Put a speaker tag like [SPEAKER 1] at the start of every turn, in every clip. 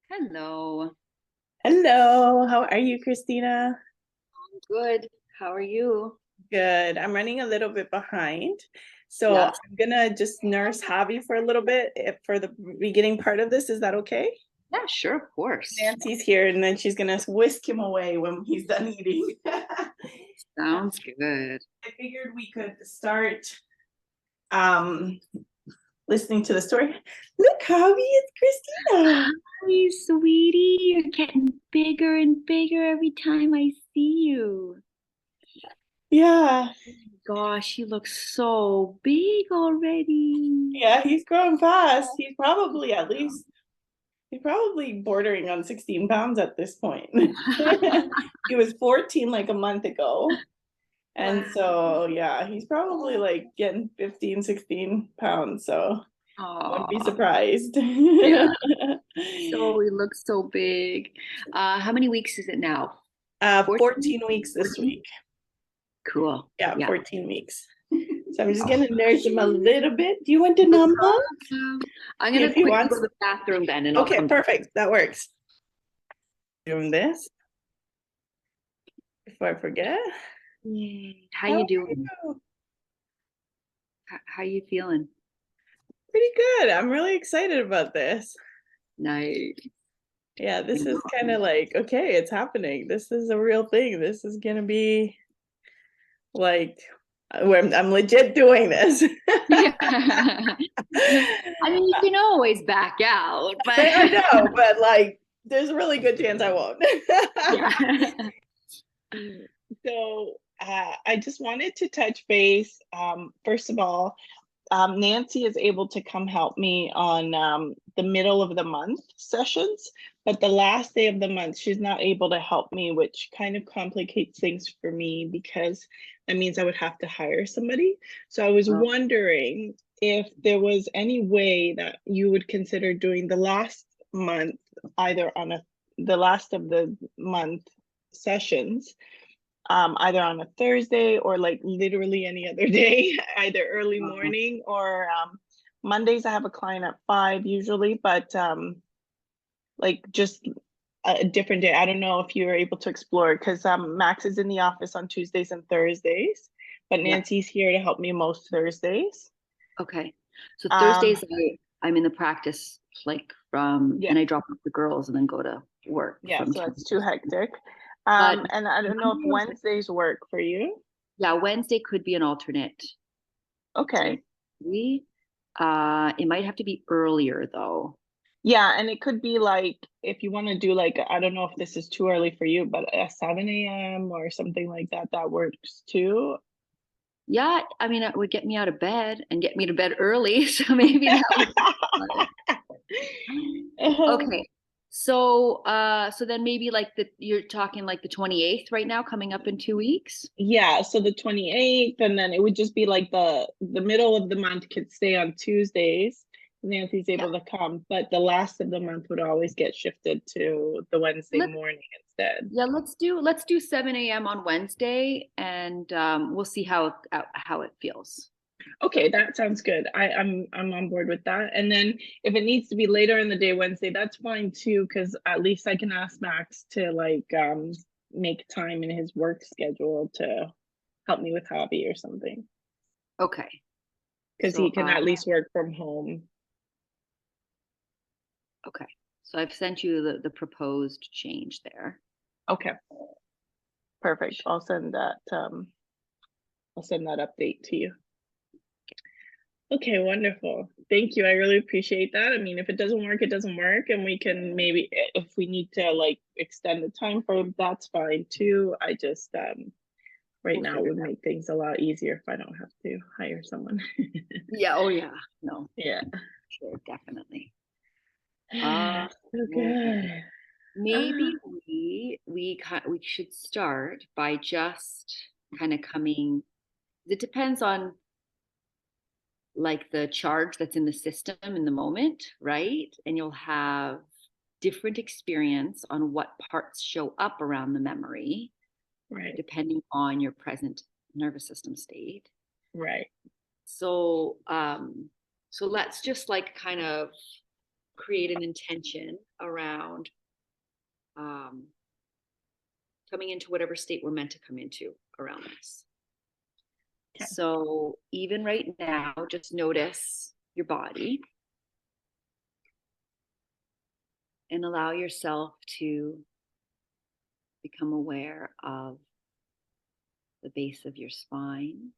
[SPEAKER 1] Hello.
[SPEAKER 2] Hello, how are you, Christina?
[SPEAKER 1] Good. How are you?
[SPEAKER 2] Good. I'm running a little bit behind. So
[SPEAKER 1] Yeah.
[SPEAKER 2] I'm gonna just nurse Javi for a little bit for the beginning part of this. Is that okay?
[SPEAKER 1] Yeah, sure, of course.
[SPEAKER 2] Nancy's here and then she's gonna whisk him away when he's done eating.
[SPEAKER 1] Sounds good.
[SPEAKER 2] I figured we could start um listening to the story. Look, Javi, it's Christina.
[SPEAKER 1] Hi, sweetie. You're getting bigger and bigger every time I see you.
[SPEAKER 2] Yeah,
[SPEAKER 1] Gosh, you look so big already.
[SPEAKER 2] yeah, he's growing fast. He's probably bordering on 16 pounds at this point. He was 14 like a month ago. And
[SPEAKER 1] Wow.
[SPEAKER 2] so, yeah, he's probably like getting 15, 16 pounds. So I wouldn't be
[SPEAKER 1] Aw,
[SPEAKER 2] surprised.
[SPEAKER 1] yeah. So he looks so big. How many weeks is it now? 14?
[SPEAKER 2] 14 weeks this
[SPEAKER 1] 14?
[SPEAKER 2] week.
[SPEAKER 1] Cool.
[SPEAKER 2] Yeah,
[SPEAKER 1] Yeah.
[SPEAKER 2] 14 weeks. So I'm just going to nurse him a little bit. Do you want to numb him?
[SPEAKER 1] I'm
[SPEAKER 2] See
[SPEAKER 1] gonna
[SPEAKER 2] if he
[SPEAKER 1] quickly go
[SPEAKER 2] wants.
[SPEAKER 1] to the bathroom then, and I'll
[SPEAKER 2] Okay,
[SPEAKER 1] come back.
[SPEAKER 2] perfect. That works. Doing this before I forget.
[SPEAKER 1] Yay. How
[SPEAKER 2] How
[SPEAKER 1] you
[SPEAKER 2] are
[SPEAKER 1] doing?
[SPEAKER 2] you?
[SPEAKER 1] How you feeling?
[SPEAKER 2] Pretty good. I'm really excited about this.
[SPEAKER 1] Nice.
[SPEAKER 2] Yeah,
[SPEAKER 1] I
[SPEAKER 2] this is kind
[SPEAKER 1] know.
[SPEAKER 2] of like, okay, it's happening. This is a real thing. This is gonna be like, I'm legit doing this.
[SPEAKER 1] Yeah. I mean, you can always back out, but
[SPEAKER 2] I know, but like, there's a really good chance I won't.
[SPEAKER 1] yeah.
[SPEAKER 2] So, I just wanted to touch base. First of all, Nancy is able to come help me on the middle of the month sessions, but the last day of the month, she's not able to help me, which kind of complicates things for me because that means I would have to hire somebody. So I was
[SPEAKER 1] Oh,
[SPEAKER 2] wondering if there was any way that you would consider doing the last month, either on the last of the month sessions, either on a Thursday or like literally any other day, either early
[SPEAKER 1] oh.
[SPEAKER 2] morning or Mondays. I have a client at 5 usually, but like just a different day. I don't know if you were able to explore because Max is in the office on Tuesdays and Thursdays, but
[SPEAKER 1] Yeah.
[SPEAKER 2] Nancy's here to help me most Thursdays.
[SPEAKER 1] Okay. So
[SPEAKER 2] Um,
[SPEAKER 1] Thursdays I'm in the practice like from
[SPEAKER 2] yeah,
[SPEAKER 1] and I drop off the girls and then go to work
[SPEAKER 2] yeah,
[SPEAKER 1] from
[SPEAKER 2] so
[SPEAKER 1] 10.
[SPEAKER 2] that's too hectic.
[SPEAKER 1] But
[SPEAKER 2] And I don't know if
[SPEAKER 1] Monday or
[SPEAKER 2] Wednesdays work for you.
[SPEAKER 1] yeah, Wednesday could be an alternate.
[SPEAKER 2] Okay.
[SPEAKER 1] We it might have to be earlier though.
[SPEAKER 2] Yeah, and it could be like if you want to do like I don't know if this is too early for you, but a 7 a.m. or something like that, that works too.
[SPEAKER 1] Yeah, I mean, it would get me out of bed and get me to bed early. So maybe that would be fun. Okay. So then maybe like you're talking like the 28th right now, coming up in 2 weeks.
[SPEAKER 2] Yeah, so the 28th, and then it would just be like the middle of the month could stay on Tuesdays. Nancy's
[SPEAKER 1] Yeah.
[SPEAKER 2] able to come, but the last of the month would always get shifted to the Wednesday
[SPEAKER 1] Let's
[SPEAKER 2] morning instead.
[SPEAKER 1] yeah, let's do 7 a.m. on Wednesday and we'll see how it feels.
[SPEAKER 2] Okay, that sounds good. I'm on board with that. And then if it needs to be later in the day, Wednesday, that's fine too, because at least I can ask Max to like make time in his work schedule to help me with hobby or something.
[SPEAKER 1] Okay.
[SPEAKER 2] Because he
[SPEAKER 1] So
[SPEAKER 2] can at least work from home.
[SPEAKER 1] okay. So I've sent you the proposed change there.
[SPEAKER 2] Okay, perfect. I'll send that update to you. Okay, wonderful. Thank you. I really appreciate that. I mean, if it doesn't work, it doesn't work, and we can maybe if we need to like extend the time frame, that's fine too. I just right
[SPEAKER 1] We'll
[SPEAKER 2] now it
[SPEAKER 1] figure
[SPEAKER 2] would
[SPEAKER 1] it out.
[SPEAKER 2] make things a lot easier if I don't have to hire someone.
[SPEAKER 1] Yeah, oh yeah. No,
[SPEAKER 2] Yeah.
[SPEAKER 1] sure, definitely.
[SPEAKER 2] So
[SPEAKER 1] Okay.
[SPEAKER 2] good.
[SPEAKER 1] Maybe
[SPEAKER 2] Ah,
[SPEAKER 1] we should start by just kind of coming. It depends on like the charge that's in the system in the moment, right? And you'll have different experience on what parts show up around the memory,
[SPEAKER 2] right,
[SPEAKER 1] depending on your present nervous system state.
[SPEAKER 2] right.
[SPEAKER 1] So, so let's just like kind of create an intention around coming into whatever state we're meant to come into around this.
[SPEAKER 2] Okay.
[SPEAKER 1] So even right now, just notice your body and allow yourself to become aware of the base of your spine,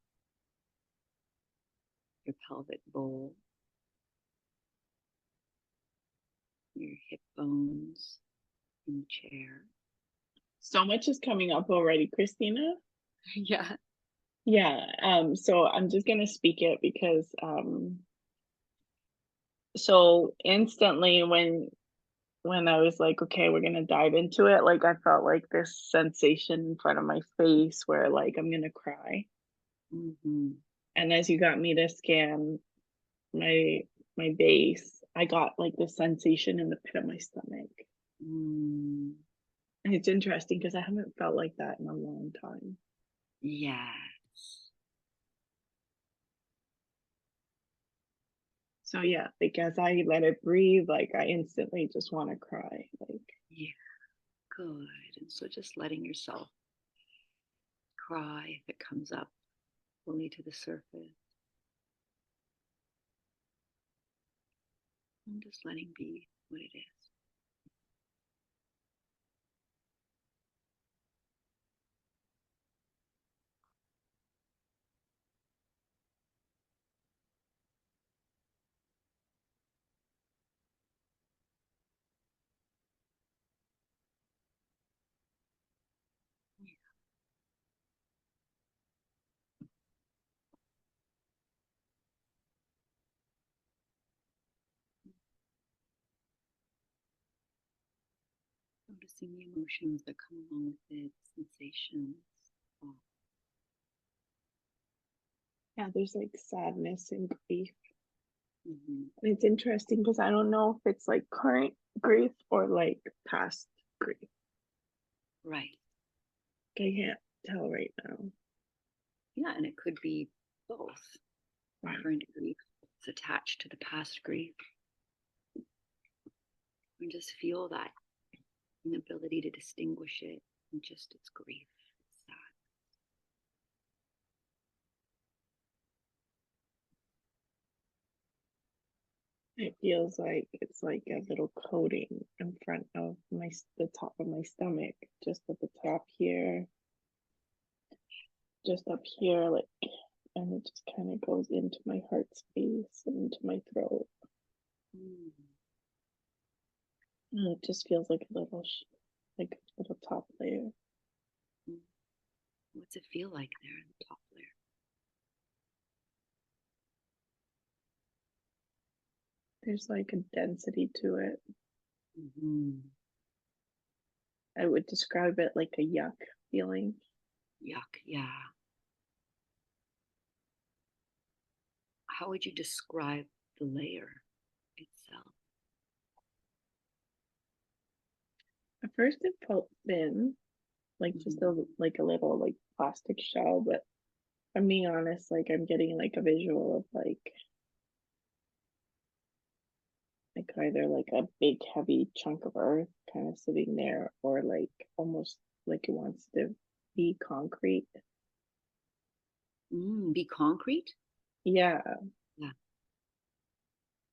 [SPEAKER 1] your pelvic bowl, your hip bones in the chair.
[SPEAKER 2] So much is coming up already, Christina.
[SPEAKER 1] Yeah.
[SPEAKER 2] Yeah. So I'm just gonna speak it because so instantly when I was like, okay, we're gonna dive into it, like I felt like this sensation in front of my face where like I'm gonna cry.
[SPEAKER 1] Mm-hmm.
[SPEAKER 2] And as you got me to scan my my base, I got like this sensation in the pit of my stomach.
[SPEAKER 1] Mm.
[SPEAKER 2] And it's interesting because I haven't felt like that in a long time.
[SPEAKER 1] Yes.
[SPEAKER 2] So yeah, like as I let it breathe, like I instantly just want to cry. Like
[SPEAKER 1] Yeah. Good. And so just letting yourself cry if it comes up fully to the surface. And just letting be what it is. Noticing the emotions that come along with it, sensations.
[SPEAKER 2] yeah, there's like sadness and grief.
[SPEAKER 1] Mm-hmm.
[SPEAKER 2] And it's interesting because I don't know if it's like current grief or like past grief.
[SPEAKER 1] Right.
[SPEAKER 2] I can't tell right now.
[SPEAKER 1] Yeah, and it could be both.
[SPEAKER 2] Right.
[SPEAKER 1] Current grief is attached to the past grief. And just feel that inability to distinguish it and just its grief. It's sad.
[SPEAKER 2] It feels like it's like a little coating in front of the top of my stomach, just at the top here, just up here, like, and it just kind of goes into my heart space and into my throat.
[SPEAKER 1] Mm.
[SPEAKER 2] And it just feels like a little, like a little top layer.
[SPEAKER 1] Mm. What's it feel like there in the top layer?
[SPEAKER 2] There's like a density to it.
[SPEAKER 1] Mm-hmm.
[SPEAKER 2] I would describe it like a yuck feeling.
[SPEAKER 1] Yuck, yeah. How would you describe the layer itself?
[SPEAKER 2] At first, it felt thin, like just
[SPEAKER 1] Mm-hmm.
[SPEAKER 2] a little like plastic shell. But if I'm being honest, like I'm getting like a visual of like either like a big heavy chunk of earth kind of sitting there, or like almost like it wants to be concrete.
[SPEAKER 1] Be concrete?
[SPEAKER 2] Yeah,
[SPEAKER 1] Yeah.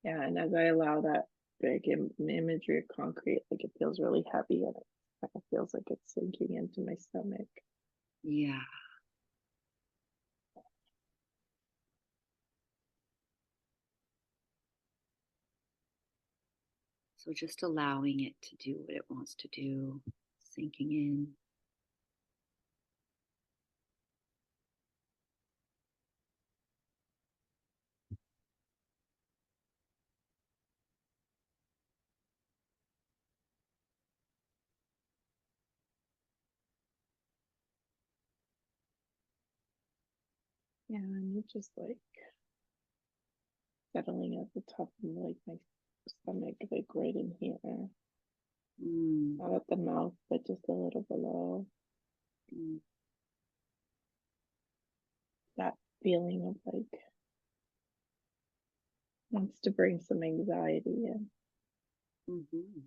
[SPEAKER 2] yeah. And as I allow that big imagery of concrete, like it feels really heavy, and it kind of feels like it's sinking into my stomach.
[SPEAKER 1] Yeah. So just allowing it to do what it wants to do, sinking in.
[SPEAKER 2] Yeah, and it just like settling at the top of like my stomach, like right in here.
[SPEAKER 1] Mm.
[SPEAKER 2] Not at the mouth, but just a little below.
[SPEAKER 1] Mm.
[SPEAKER 2] That feeling of like wants to bring some anxiety in.
[SPEAKER 1] Mm-hmm.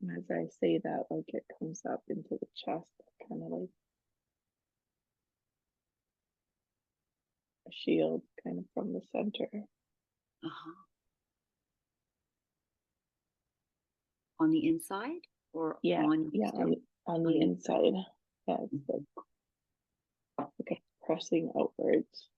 [SPEAKER 2] And as I say that, like it comes up into the chest, kind of like a shield, kind of from the center.
[SPEAKER 1] Uh-huh. On the inside or
[SPEAKER 2] Yeah,
[SPEAKER 1] on your
[SPEAKER 2] yeah,
[SPEAKER 1] stomach?
[SPEAKER 2] on
[SPEAKER 1] On
[SPEAKER 2] the
[SPEAKER 1] the inside.
[SPEAKER 2] inside. Yeah, it's
[SPEAKER 1] Mhm.
[SPEAKER 2] like a pressing outwards.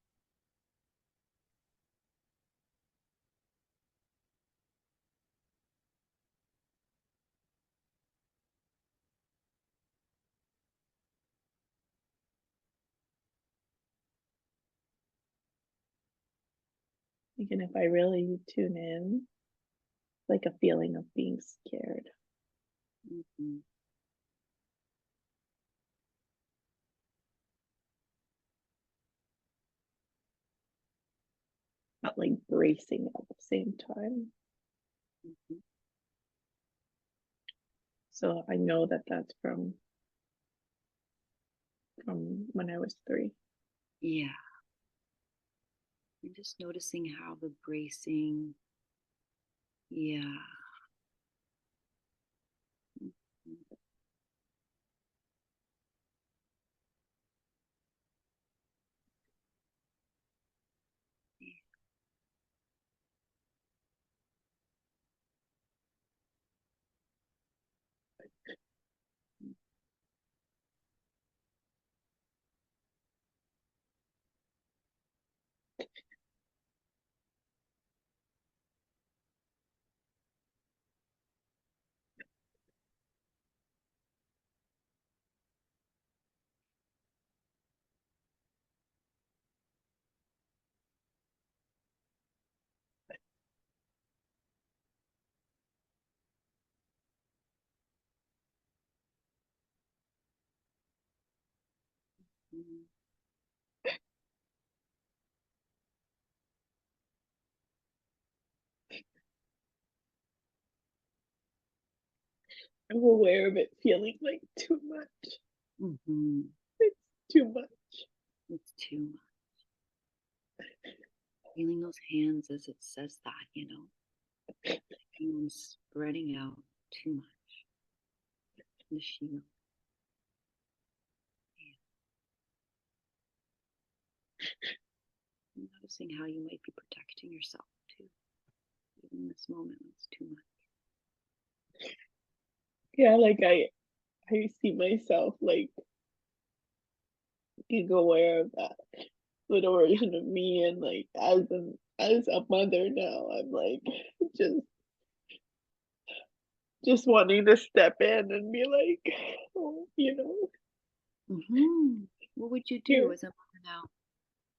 [SPEAKER 2] Again, if I really tune in, like a feeling of being scared,
[SPEAKER 1] Mhm.
[SPEAKER 2] not like bracing at the same time.
[SPEAKER 1] Mhm.
[SPEAKER 2] So I know that that's from when I was 3.
[SPEAKER 1] Yeah. I'm just noticing how the bracing, yeah. Mhm. Mhm.
[SPEAKER 2] I'm aware of it feeling like too much.
[SPEAKER 1] Mhm.
[SPEAKER 2] It's too much.
[SPEAKER 1] It's too much. Feeling those hands as it says that, hands spreading out too much. The shield. And noticing how you might be protecting yourself too. Even in this moment, it's too much.
[SPEAKER 2] Yeah, like I see myself like being aware of that little
[SPEAKER 1] Yeah.
[SPEAKER 2] version of me, and like as a mother now, I'm like just just wanting to step in and be like, oh,
[SPEAKER 1] What would you do
[SPEAKER 2] here.
[SPEAKER 1] as a mother now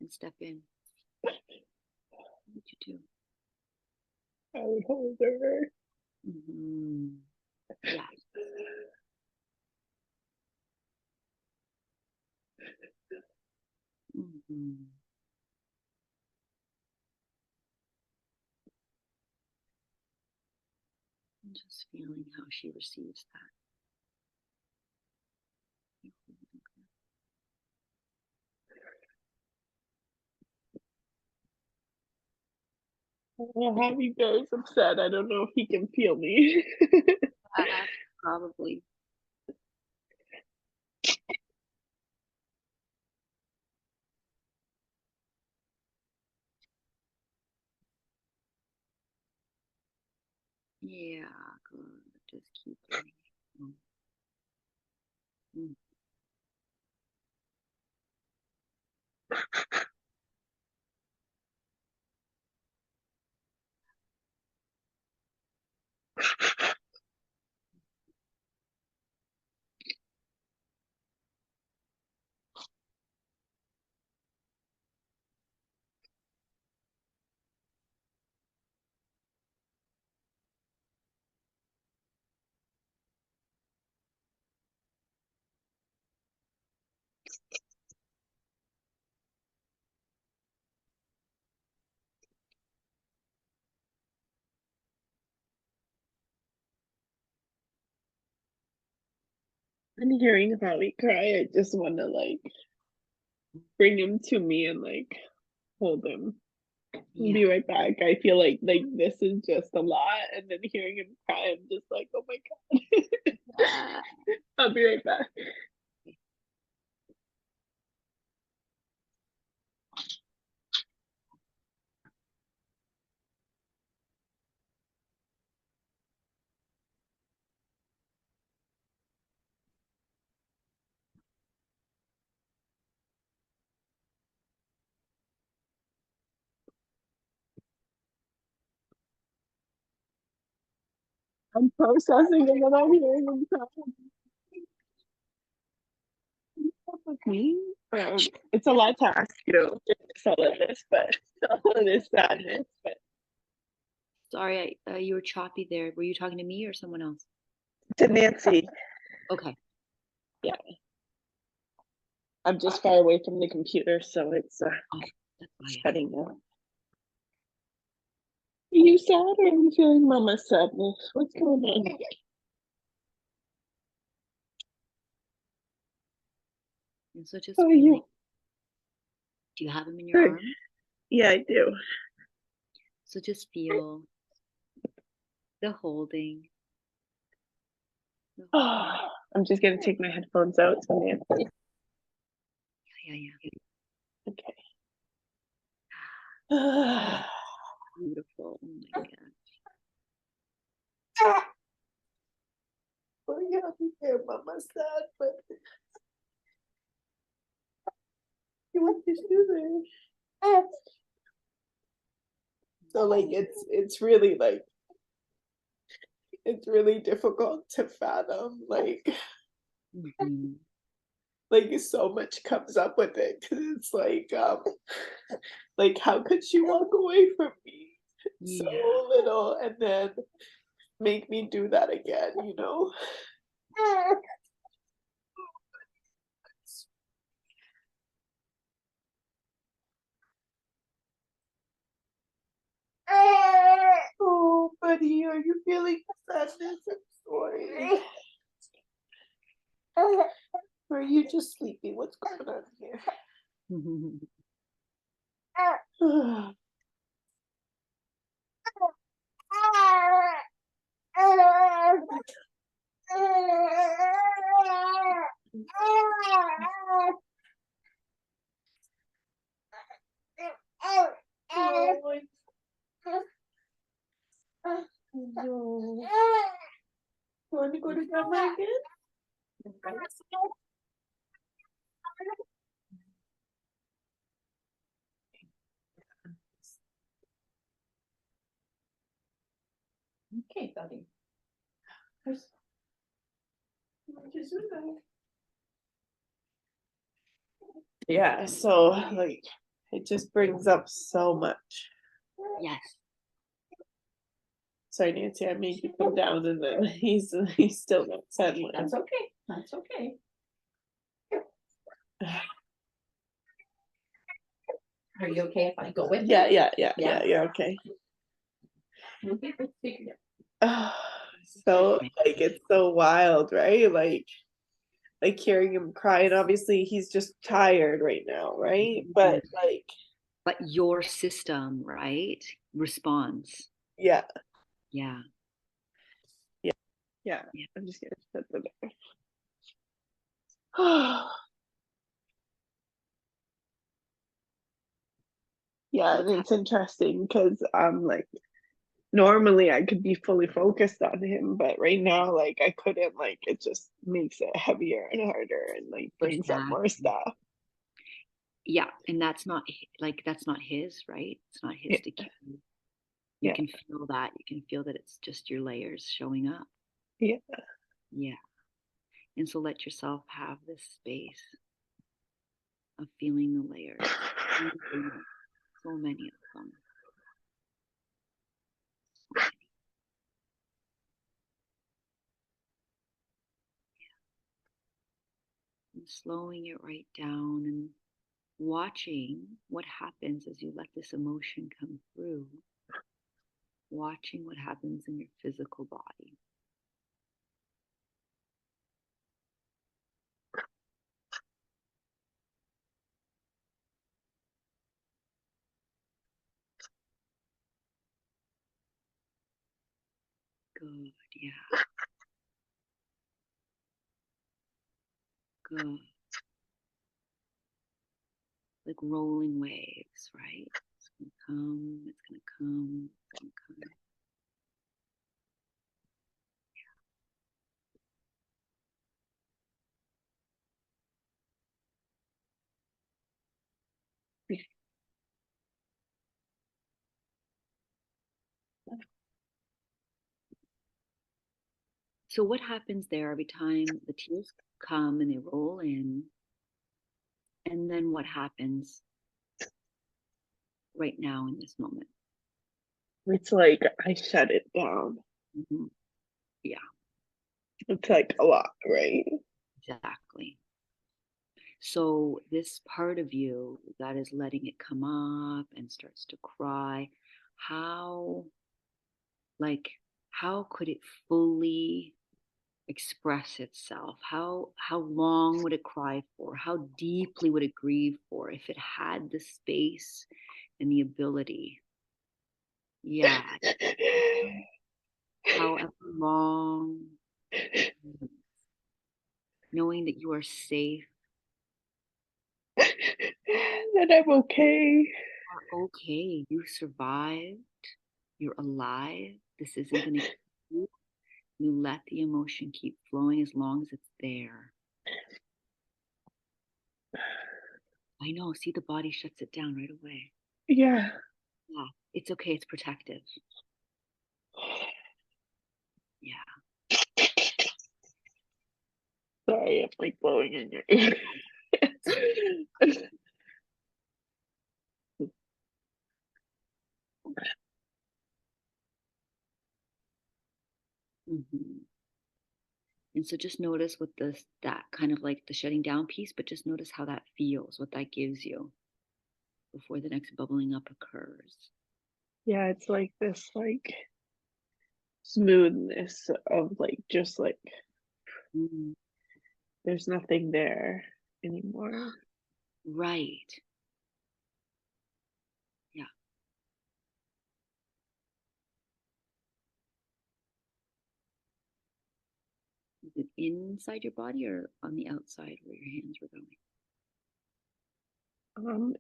[SPEAKER 1] and step in? What would you do?
[SPEAKER 2] I would hold her.
[SPEAKER 1] Mm-hmm. Yes. Mm-hmm. And just feeling how she receives that.
[SPEAKER 2] I'll have you guys upset. I don't know if he can feel me.
[SPEAKER 1] Probably. Yeah, good. Just keep bringing it. Mm-hmm.
[SPEAKER 2] And hearing Holly cry, I just want to like bring him to me and like hold him. I'll
[SPEAKER 1] Yeah.
[SPEAKER 2] be right back. I feel like this is just a lot, and then hearing him cry, I'm just like, oh my god. I'll be right back. I'm processing and then I'm hearing him cry. With me, it's a lot to ask you. It's all of this, but all of this sadness. But
[SPEAKER 1] Sorry, you were choppy there. Were you talking to me or someone else?
[SPEAKER 2] to Nancy,
[SPEAKER 1] Okay.
[SPEAKER 2] yeah, I'm just far away from the computer, so it's
[SPEAKER 1] Oh, that's why.
[SPEAKER 2] shutting down. Are you sad or are you feeling mama's sadness? What's going on?
[SPEAKER 1] And so just
[SPEAKER 2] How are
[SPEAKER 1] feeling.
[SPEAKER 2] you?
[SPEAKER 1] Do you have him in your
[SPEAKER 2] Good.
[SPEAKER 1] arm?
[SPEAKER 2] Yeah, I do.
[SPEAKER 1] So just feel the holding.
[SPEAKER 2] I'm just gonna take my headphones out so Nancy.
[SPEAKER 1] Yeah, yeah.
[SPEAKER 2] Okay.
[SPEAKER 1] Beautiful. Oh my God.
[SPEAKER 2] Well, yeah, I'm here, mama's sad, but you want to do there. So like it's really like it's really difficult to fathom
[SPEAKER 1] Mhm.
[SPEAKER 2] like so much comes up with it because it's like how could she walk away from me so
[SPEAKER 1] Yeah.
[SPEAKER 2] little and then make me do that again, you know? Oh, buddy, are you feeling sadness? I'm sorry. Or are you just sleeping? What's going on here? No. Want to go to grandma again?
[SPEAKER 3] Okay, buddy.
[SPEAKER 2] Yeah, so like it just brings up so much.
[SPEAKER 1] Yes.
[SPEAKER 2] Sorry, Nancy, I made you come down and then he's still not settling.
[SPEAKER 3] That's okay. That's okay. Are you okay if I go with you?
[SPEAKER 2] Yeah, okay.
[SPEAKER 3] Okay, let's figure it
[SPEAKER 2] So like it's so wild, right? Like hearing him cry, and obviously he's just tired right now, right? But like
[SPEAKER 1] But your system, right, responds.
[SPEAKER 2] yeah,
[SPEAKER 1] Yeah.
[SPEAKER 2] yeah.
[SPEAKER 1] Yeah.
[SPEAKER 2] I'm just gonna shut the door. Yeah, and it's interesting because I'm like normally I could be fully focused on him, but right now like I couldn't, like it just makes it heavier and harder and like brings up more
[SPEAKER 1] Exactly.
[SPEAKER 2] stuff.
[SPEAKER 1] Yeah. And that's not that's not his, right? It's not his
[SPEAKER 2] Yeah,
[SPEAKER 1] to carry. You
[SPEAKER 2] yeah,
[SPEAKER 1] can feel that. You can feel that it's just your layers showing up.
[SPEAKER 2] yeah.
[SPEAKER 1] Yeah. And so let yourself have this space of feeling the layers. So many of them. So many. And slowing it right down and watching what happens as you let this emotion come through. Watching what happens in your physical body. Good. Yeah. Good. Like rolling waves, right? It's gonna come, it's gonna come, it's gonna come. So what happens there every time the tears come and they roll in? And then what happens right now in this moment?
[SPEAKER 2] It's like I shut it down.
[SPEAKER 1] Mhm. Yeah,
[SPEAKER 2] It's like a lot, right?
[SPEAKER 1] exactly. So this part of you that is letting it come up and starts to cry, how, like, how could it fully express itself? How long would it cry for? How deeply would it grieve for if it had the space and the ability? Yeah, however long, knowing that you are safe,
[SPEAKER 2] That I'm okay.
[SPEAKER 1] are okay, you survived, you're alive. This isn't going to kill you. You let the emotion keep flowing as long as it's there. I know, see, the body shuts it down right away.
[SPEAKER 2] Yeah.
[SPEAKER 1] Yeah, it's okay, it's protective. Yeah.
[SPEAKER 2] Sorry, I'm like blowing in your ear.
[SPEAKER 1] Hmm. And so just notice what this, that kind of like the shutting down piece, but just notice how that feels, what that gives you before the next bubbling up occurs.
[SPEAKER 2] Yeah, it's like this like smoothness of like just like
[SPEAKER 1] Mm,
[SPEAKER 2] there's nothing there anymore.
[SPEAKER 1] right. Yeah. Is it inside your body or on the outside where your hands were going?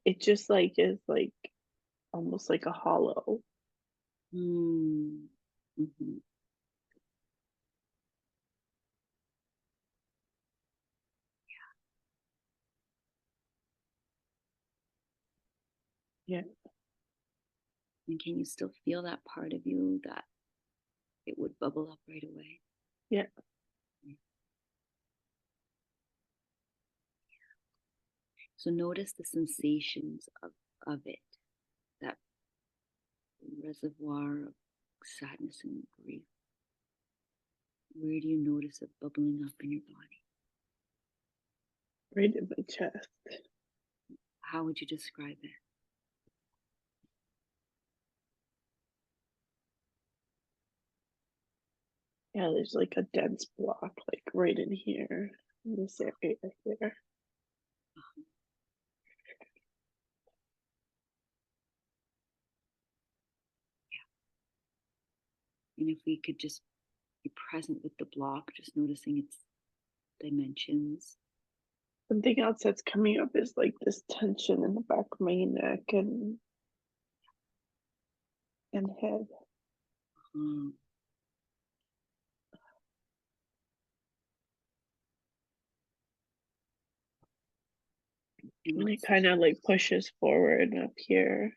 [SPEAKER 2] It just like is like almost like a hollow.
[SPEAKER 1] Mm. Hmm.
[SPEAKER 2] Yeah.
[SPEAKER 1] And can you still feel that part of you that it would bubble up right away?
[SPEAKER 2] Yeah.
[SPEAKER 1] So notice the sensations of it, that reservoir of sadness and grief. Where do you notice it bubbling up in your body?
[SPEAKER 2] Right in my chest.
[SPEAKER 1] How would you describe it?
[SPEAKER 2] Yeah, there's like a dense block like right in here. In this area here.
[SPEAKER 1] And if we could just be present with the block, just noticing its dimensions.
[SPEAKER 2] Something else that's coming up is like this tension in the back of my neck and head.
[SPEAKER 1] Um, and
[SPEAKER 2] And it
[SPEAKER 1] let's
[SPEAKER 2] kind of like pushes forward up here.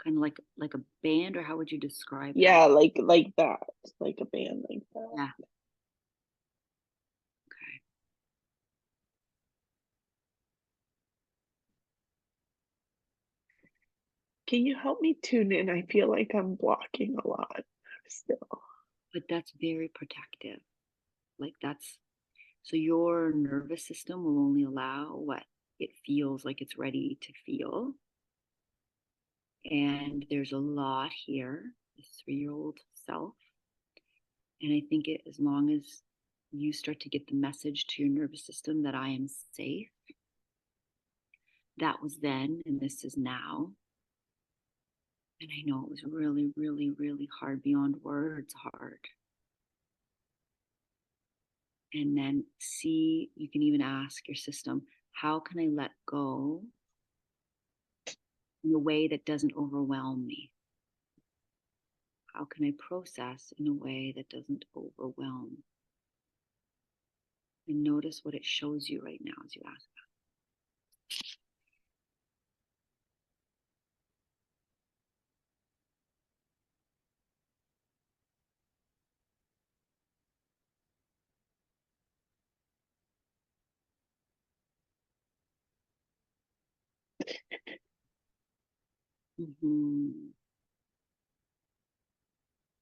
[SPEAKER 1] kind of like a band, or how would you describe
[SPEAKER 2] Yeah,
[SPEAKER 1] that?
[SPEAKER 2] like that. Like a band like that.
[SPEAKER 1] Yeah. Okay.
[SPEAKER 2] Can you help me tune in? I feel like I'm blocking a lot still.
[SPEAKER 1] But that's very protective. Like that's so your nervous system will only allow what it feels like it's ready to feel. And there's a lot here, this 3-year-old self. And I think as long as you start to get the message to your nervous system that I am safe, that was then and this is now, And I know it was really, really, really hard, beyond words hard. And then see, you can even ask your system, how can I let go in a way that doesn't overwhelm me? How can I process in a way that doesn't overwhelm? And notice what it shows you right now as you ask that.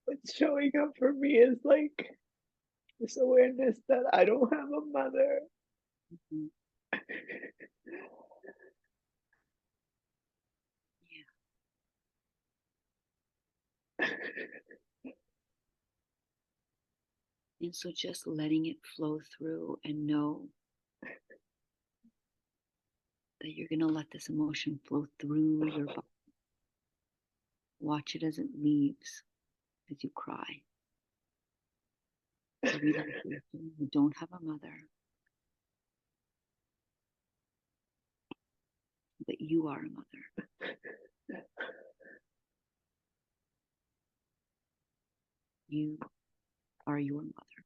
[SPEAKER 2] What's showing up for me is like this awareness that I don't have a mother.
[SPEAKER 1] Mhm. And so just letting it flow through, and know that you're going to let this emotion flow through your body. Watch it as it leaves, as you cry. The realization you don't have a mother, but you are a mother. You are your mother.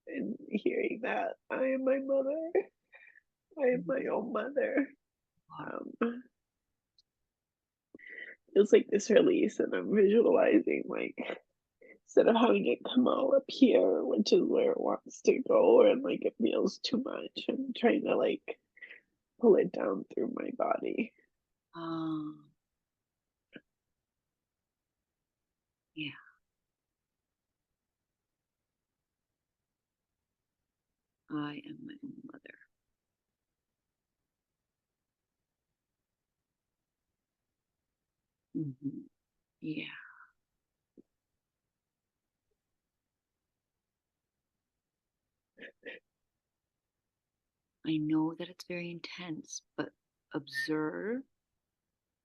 [SPEAKER 2] And hearing that I am my mother, I am my own mother, feels like this release, and I'm visualizing like instead of having it come all up here, which is where it wants to go, and like it feels too much, I'm trying to like pull it down through my body.
[SPEAKER 1] Yeah. I am my own mother. Yeah. I know that it's very intense, but observe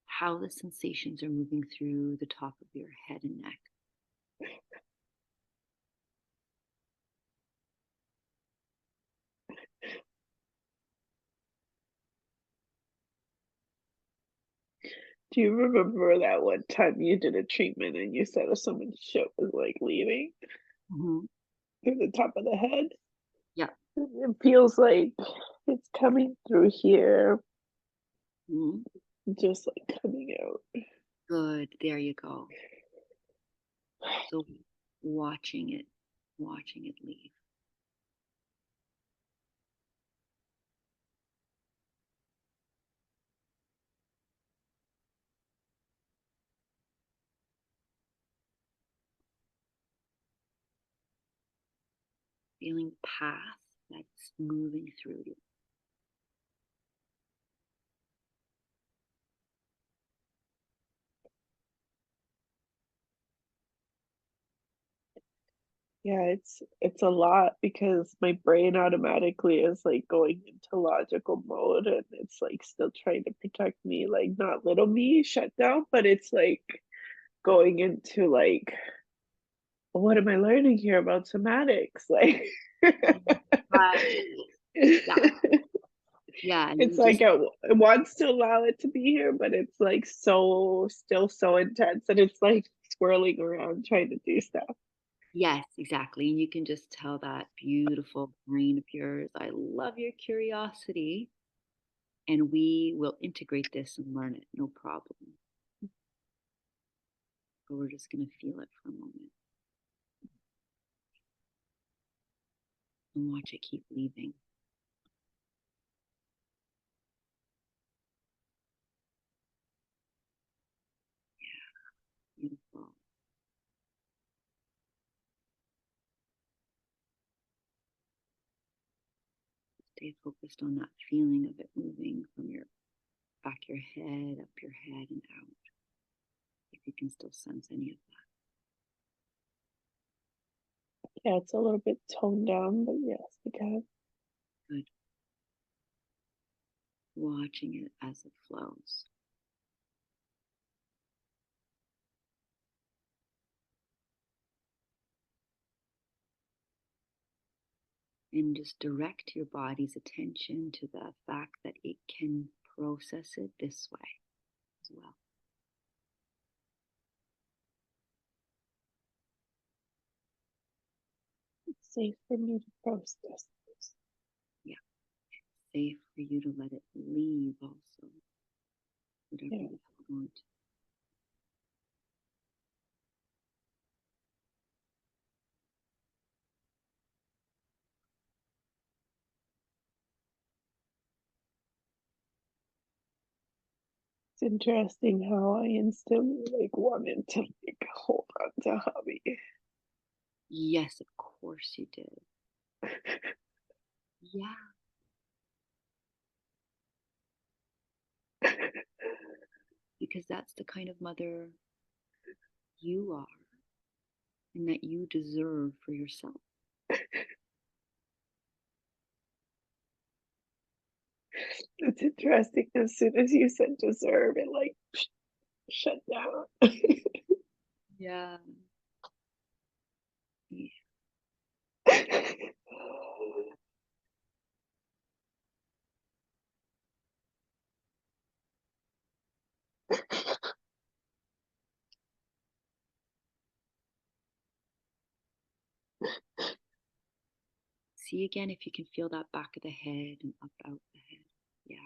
[SPEAKER 1] how the sensations are moving through the top of your head and neck.
[SPEAKER 2] Do you remember that one time you did a treatment and you said if someone's shit was like leaving
[SPEAKER 1] Mm-hmm.
[SPEAKER 2] through the top of the head?
[SPEAKER 1] Yeah.
[SPEAKER 2] It feels like it's coming through here,
[SPEAKER 1] Mm-hmm.
[SPEAKER 2] just like coming out.
[SPEAKER 1] Good. There you go. So watching it leave. Feeling the path that's moving through you.
[SPEAKER 2] Yeah, it's a lot because my brain automatically is like going into logical mode, and it's like still trying to protect me, like not little me shut down, but it's like going into like, well, what am I learning here about somatics? Like
[SPEAKER 1] Right. Yeah. Yeah. And
[SPEAKER 2] it's
[SPEAKER 1] you
[SPEAKER 2] like
[SPEAKER 1] just,
[SPEAKER 2] it wants to allow it to be here, but it's like so still so intense, and it's like swirling around trying to do stuff.
[SPEAKER 1] yes, exactly. And you can just tell that beautiful brain of yours, I love your curiosity. And we will integrate this and learn it, no problem. But we're just going to feel it for a moment and watch it keep leaving. Beautiful. Stay focused on that feeling of it moving from your back your head, up your head, and out. If you can still sense any of
[SPEAKER 2] Yeah, it's a little bit toned down, but yes, I can.
[SPEAKER 1] Good. Watching it as it flows. And just direct your body's attention to the fact that it can process it this way as well.
[SPEAKER 2] It's safe for me to process this.
[SPEAKER 1] Yeah. It's safe for you to let it leave also. Whatever you want.
[SPEAKER 2] It's interesting how I instantly like wanted to like hold on to hubby.
[SPEAKER 1] Yes, of course you did. Yeah. Because that's the kind of mother you are and that you deserve for yourself.
[SPEAKER 2] It's interesting. As soon as you said deserve, it like shut down.
[SPEAKER 1] Yeah. Yeah. See again if you can feel that back of the head and up out the head. Yeah.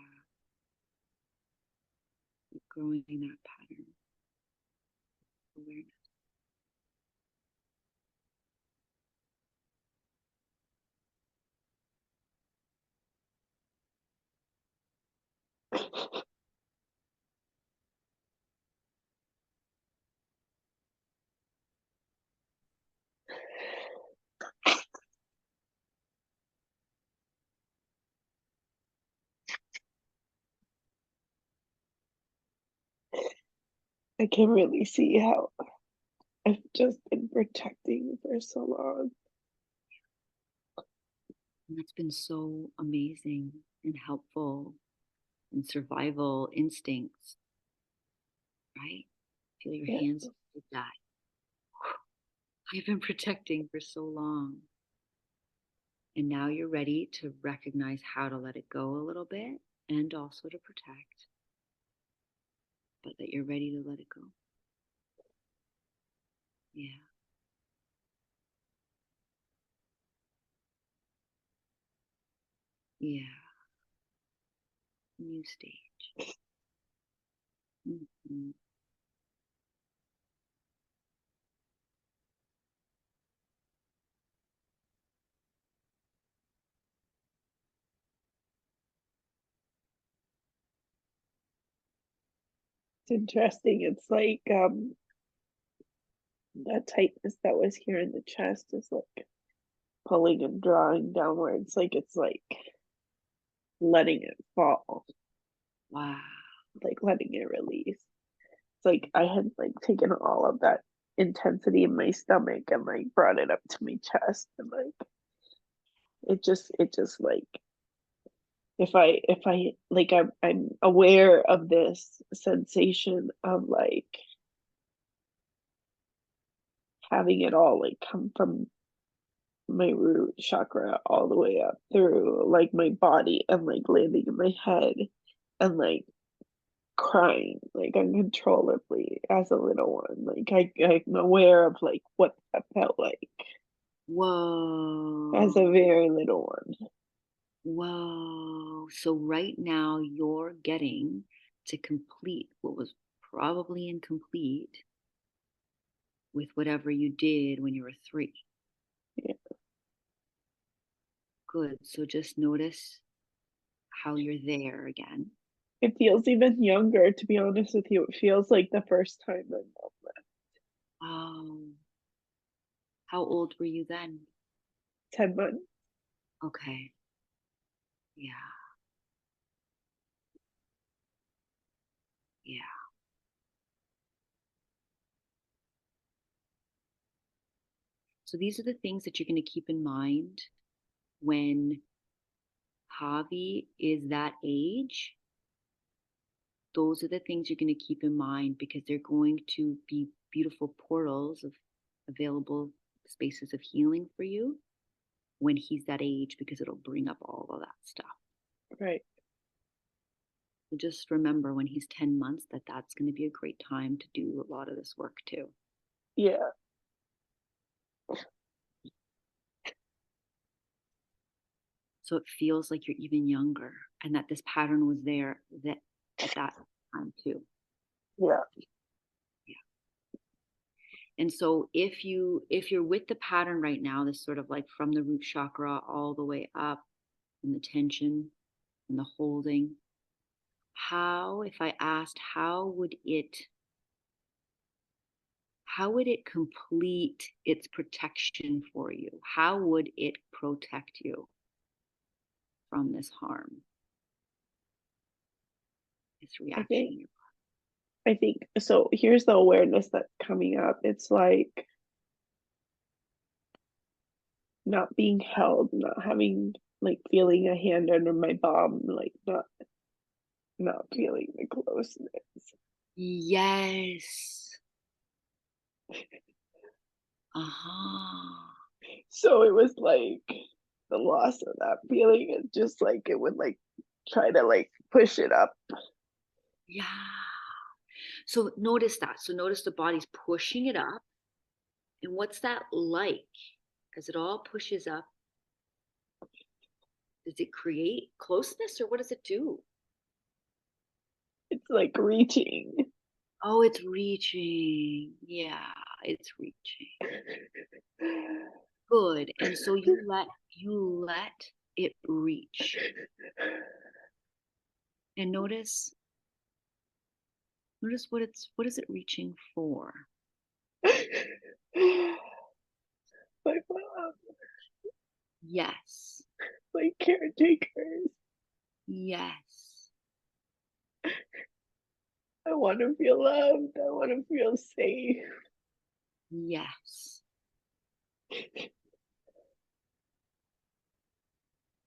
[SPEAKER 1] Keep growing that pattern. Awareness.
[SPEAKER 2] I can really see how I've just been protecting for so long.
[SPEAKER 1] And that's been so amazing and helpful and survival instincts, right? Feel your
[SPEAKER 2] Yeah.
[SPEAKER 1] hands with that. I've been protecting for so long. And now you're ready to recognize how to let it go a little bit and also to protect, but that you're ready to let it go. Yeah. Yeah. New stage. Mhm.
[SPEAKER 2] It's interesting. It's like that tightness that was here in the chest is like pulling and drawing downwards. Like it's like letting it fall,
[SPEAKER 1] Wow.
[SPEAKER 2] like letting it release. It's like I had like taken all of that intensity in my stomach and like brought it up to my chest and like it just like if I like I'm aware of this sensation of like having it all like come from my root chakra all the way up through like my body and like landing in my head and like crying like uncontrollably as a little one. Like I'm aware of like what that felt like as a
[SPEAKER 1] Whoa.
[SPEAKER 2] very little one.
[SPEAKER 1] Whoa. So right now you're getting to complete what was probably incomplete with whatever you did when you were 3.
[SPEAKER 2] Yeah.
[SPEAKER 1] Good. So just notice how you're there again.
[SPEAKER 2] It feels even younger, to be honest with you. It feels like the first time my mom left.
[SPEAKER 1] Oh, how old were you then?
[SPEAKER 2] 10 months.
[SPEAKER 1] Okay. Yeah. Yeah. So So these are the things that you're going to keep in mind when Javi is that age. Those are the things you're going to keep in mind because they're going to be beautiful portals of available spaces of healing for you when he's that age, because it'll bring up all of that stuff.
[SPEAKER 2] Right.
[SPEAKER 1] So just remember when he's 10 months that that's going to be a great time to do a lot of this work too.
[SPEAKER 2] Yeah.
[SPEAKER 1] So it feels like you're even younger and that this pattern was there that at that time too.
[SPEAKER 2] Yeah.
[SPEAKER 1] And so if you're with the pattern right now, this sort of like from the root chakra all the way up, and the tension and the holding, if I asked, how would it complete its protection for you? How would it protect you from this harm, this reaction?
[SPEAKER 2] I think so. Here's the awareness that's coming up. It's like not being held, not having, like, feeling a hand under my bum, like not feeling the closeness.
[SPEAKER 1] Yes. Uh-huh.
[SPEAKER 2] So it was like the loss of that feeling is just like it would like try to like push it up.
[SPEAKER 1] Yeah. So notice that. So notice the body's pushing it up. And what's that like? As it all pushes up, does it create closeness or what does it do?
[SPEAKER 2] It's like reaching.
[SPEAKER 1] Oh, it's reaching. Yeah, it's reaching. Good. And so you let it reach. And notice what is it reaching for?
[SPEAKER 2] My mom,
[SPEAKER 1] Yes.
[SPEAKER 2] my caretakers.
[SPEAKER 1] Yes.
[SPEAKER 2] I want to feel loved. I want to feel safe.
[SPEAKER 1] Yes.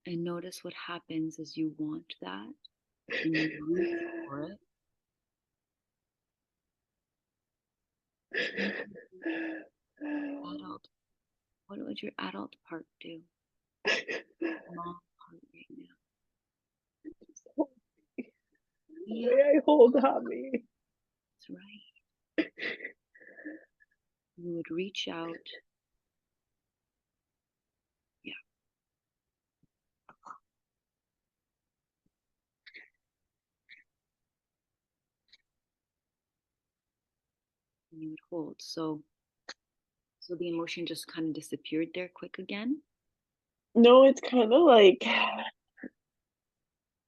[SPEAKER 1] And notice what happens as you want that and you reach for it. Adult. What would your adult part do? Mom part right now.
[SPEAKER 2] The way I hold Javi.
[SPEAKER 1] That's right. You would reach out. Yeah. And you would hold. So the emotion just kind of disappeared there quick again.
[SPEAKER 2] No, it's kind of like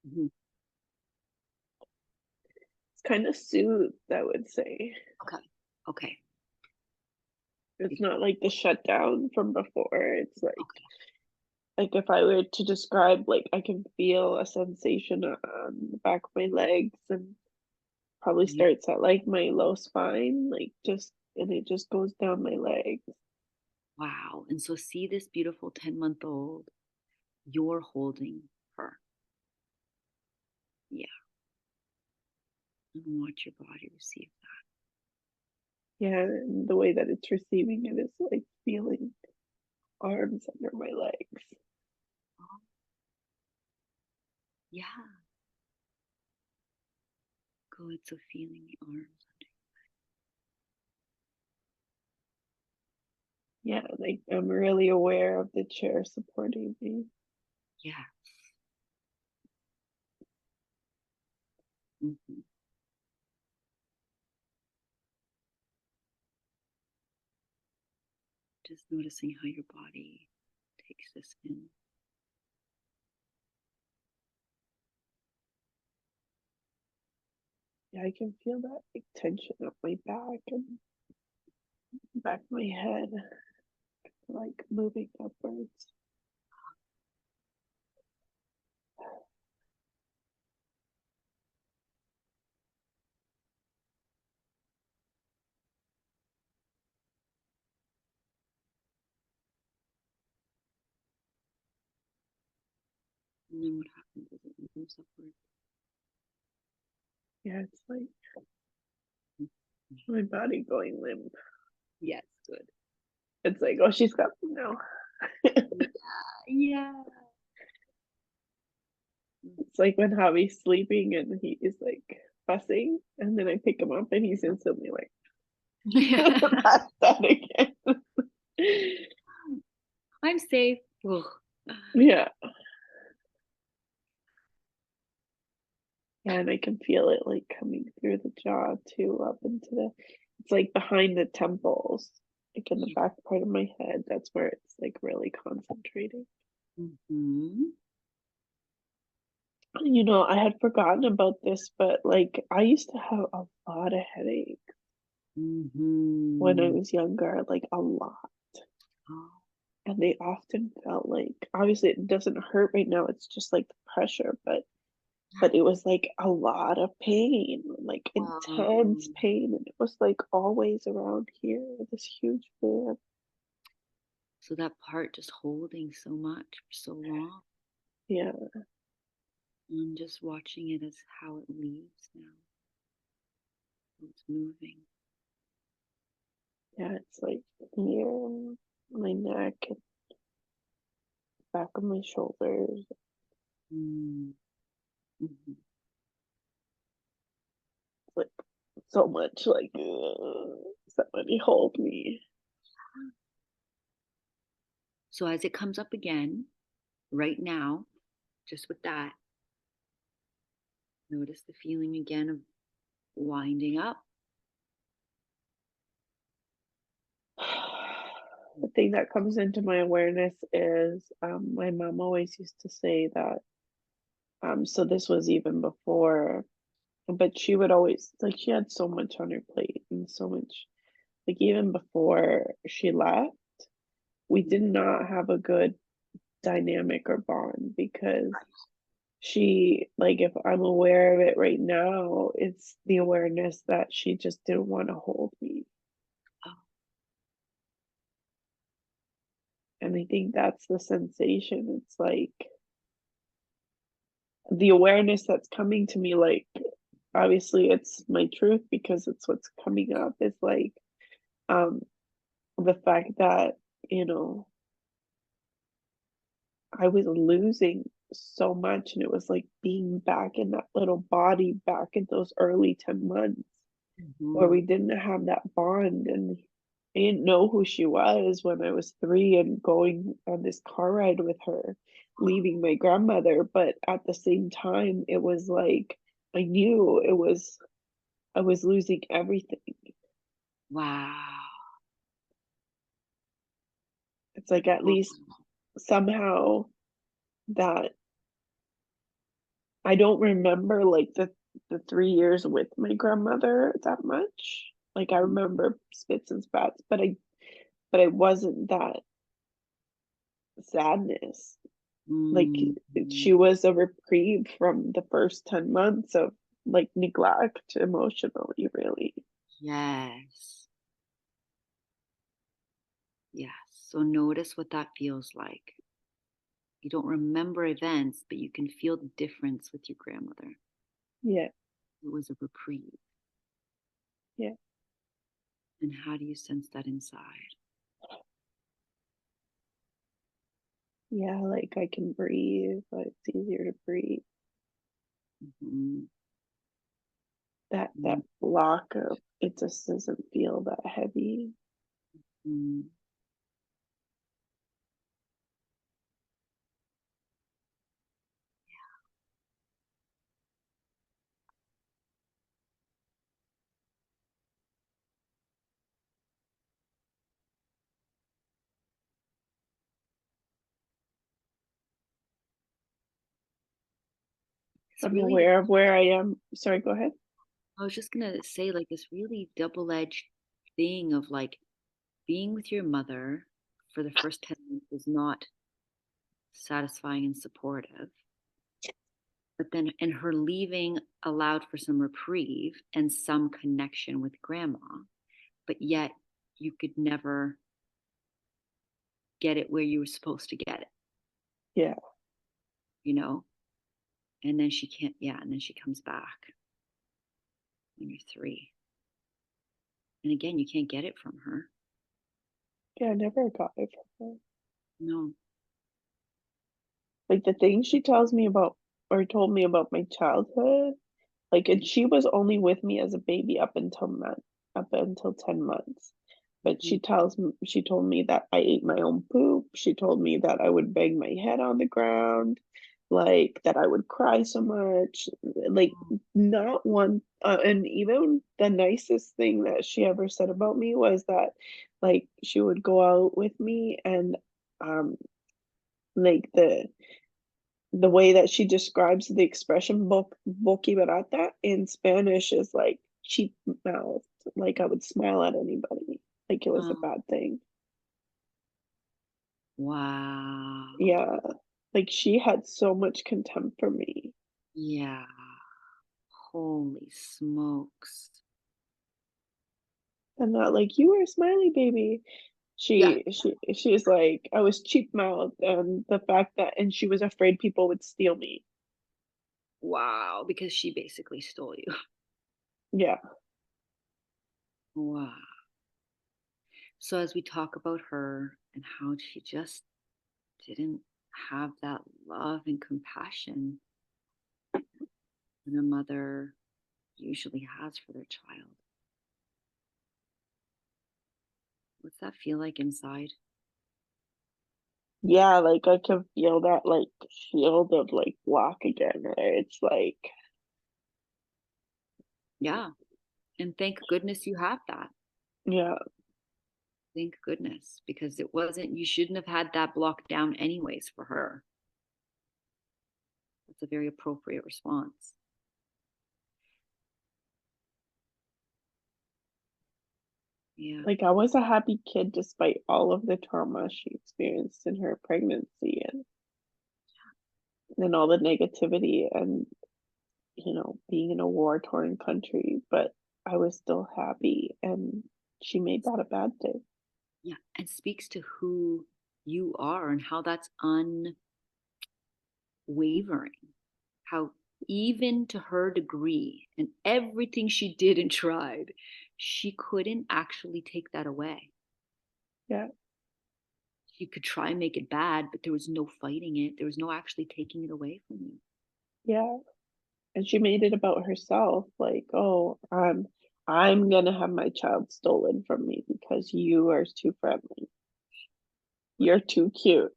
[SPEAKER 1] Mm-hmm.
[SPEAKER 2] it's kind of soothed, I would say.
[SPEAKER 1] Okay. Okay.
[SPEAKER 2] It's not like the shutdown from before. It's like
[SPEAKER 1] Okay.
[SPEAKER 2] like if I were to describe, like I can feel a sensation on the back of my legs and probably
[SPEAKER 1] Yeah.
[SPEAKER 2] starts at like my low spine, like just and it just goes down my legs.
[SPEAKER 1] Wow. And so see this beautiful 10-month-old, you're holding her. Yeah. And watch your body receive that.
[SPEAKER 2] Yeah, and the way that it's receiving it is like feeling arms under my legs.
[SPEAKER 1] Oh, yeah. Good. So feeling the arms under.
[SPEAKER 2] Yeah, like I'm really aware of the chair supporting me.
[SPEAKER 1] Yeah. Mm-hmm. Just noticing how your body takes this in.
[SPEAKER 2] Yeah, I can feel that like tension up my back and back of my head, like moving upwards.
[SPEAKER 1] And then what happens is it moves upward.
[SPEAKER 2] Yeah, it's like my body going limp.
[SPEAKER 1] Yes, good.
[SPEAKER 2] It's like, oh, she's got me now.
[SPEAKER 1] Yeah.
[SPEAKER 2] It's like when Javi's sleeping and he is like fussing, and then I pick him up and he's instantly like, that's that again.
[SPEAKER 1] I'm safe. Ugh.
[SPEAKER 2] Yeah. Yeah, and I can feel it like coming through the jaw too, up into it's like behind the temples, like in the back part of my head. That's where it's like really concentrating.
[SPEAKER 1] Mm-hmm.
[SPEAKER 2] You know, I had forgotten about this, but like I used to have a lot of headaches when I
[SPEAKER 1] Mm-hmm.
[SPEAKER 2] was younger, like a lot.
[SPEAKER 1] Oh,
[SPEAKER 2] And they often felt like, obviously it doesn't hurt right now, it's just like the pressure, but it was like a lot of pain, like intense
[SPEAKER 1] wow.
[SPEAKER 2] pain, and it was like always around here, this huge band.
[SPEAKER 1] So that part just holding so much for so long.
[SPEAKER 2] Yeah,
[SPEAKER 1] And just watching it as how it leaves now. It's moving.
[SPEAKER 2] yeah, it's like here, my neck, and back of my shoulders.
[SPEAKER 1] Mm-hmm.
[SPEAKER 2] It's like so much like, somebody hold me.
[SPEAKER 1] So as it comes up again, right now, just with that, notice the feeling again of winding up.
[SPEAKER 2] The thing that comes into my awareness is my mom always used to say that, so this was even before, but she would always, like, she had so much on her plate and so much, like, even before she left, we did not have a good dynamic or bond because she, like, if I'm aware of it right now, it's the awareness that she just didn't want to hold me.
[SPEAKER 1] Oh,
[SPEAKER 2] And I think that's the sensation. It's like the awareness that's coming to me, like, obviously it's my truth because it's what's coming up, is like, um the fact that, you know, I was losing so much, and it was like being back in that little body back in those early 10 months where
[SPEAKER 1] mm-hmm.
[SPEAKER 2] we didn't have that bond, and I didn't know who she was when I was 3 and going on this car ride with her, leaving my grandmother, but at the same time it was like I knew I was losing everything.
[SPEAKER 1] Wow.
[SPEAKER 2] It's like at least somehow that I don't remember like the 3 years with my grandmother that much. Like I remember spits and spats, but I wasn't that sadness. Like
[SPEAKER 1] Mm-hmm.
[SPEAKER 2] she was a reprieve from the first 10 months of like neglect emotionally, really.
[SPEAKER 1] Yes. Yes. So notice what that feels like. You don't remember events, but you can feel the difference with your grandmother.
[SPEAKER 2] Yeah,
[SPEAKER 1] It was a reprieve.
[SPEAKER 2] yeah,
[SPEAKER 1] And how do you sense that inside?
[SPEAKER 2] yeah. Like I can breathe. Like it's easier to breathe.
[SPEAKER 1] Mm-hmm.
[SPEAKER 2] That block of it just doesn't feel that heavy.
[SPEAKER 1] Mm-hmm. It's
[SPEAKER 2] I'm
[SPEAKER 1] really,
[SPEAKER 2] aware of where I am. Sorry, go ahead.
[SPEAKER 1] I was just going to say, like, this really double-edged thing of like being with your mother for the first 10 months is not satisfying and supportive. But then, and her leaving allowed for some reprieve and some connection with grandma, but yet you could never get it where you were supposed to get it.
[SPEAKER 2] Yeah,
[SPEAKER 1] you know, and then she can't, yeah, and then she comes back when you're 3. And again, you can't get it from her.
[SPEAKER 2] Yeah, I never got it from her.
[SPEAKER 1] No.
[SPEAKER 2] Like the things she tells me about or told me about my childhood, like, and she was only with me as a baby up until 10 months. But
[SPEAKER 1] Mhm.
[SPEAKER 2] she told me that I ate my own poop. She told me that I would bang my head on the ground, like that I would cry so much. Like not one, and even the nicest thing that she ever said about me was that, like, she would go out with me and, um, like the way that she describes the expression boquibarata in Spanish is like cheap mouth. Like I would smile at anybody, like it was a
[SPEAKER 1] Oh,
[SPEAKER 2] bad thing.
[SPEAKER 1] wow.
[SPEAKER 2] Yeah, like she had so much contempt for me.
[SPEAKER 1] Yeah. Holy smokes.
[SPEAKER 2] And not like you were a smiley baby.
[SPEAKER 1] Yeah.
[SPEAKER 2] She's like I was cheap mouthed and the fact that and she was afraid people would steal me.
[SPEAKER 1] Wow. Because she basically stole you.
[SPEAKER 2] Yeah.
[SPEAKER 1] Wow. So as we talk about her and how she just didn't have that love and compassion that a mother usually has for their child, what's that feel like inside?
[SPEAKER 2] Yeah, like I can feel that like shield of like block again. Where it's like
[SPEAKER 1] Yeah. And thank goodness you have that.
[SPEAKER 2] yeah.
[SPEAKER 1] Thank goodness, because it wasn't, you shouldn't have had that block down anyways for her. That's a very appropriate response. Yeah.
[SPEAKER 2] Like I was a happy kid despite all of the trauma she experienced in her pregnancy and all the negativity and being in a war-torn country, but I was still happy and she made that a bad thing.
[SPEAKER 1] Yeah. And speaks to who you are and how that's unwavering. How, even to her degree and everything she did and tried, she couldn't actually take that away.
[SPEAKER 2] Yeah,
[SPEAKER 1] She could try and make it bad, but there was no fighting it. There was no actually taking it away from you.
[SPEAKER 2] yeah. And she made it about herself, like, oh, I'm gonna have my child stolen from me because you are too friendly. You're too cute.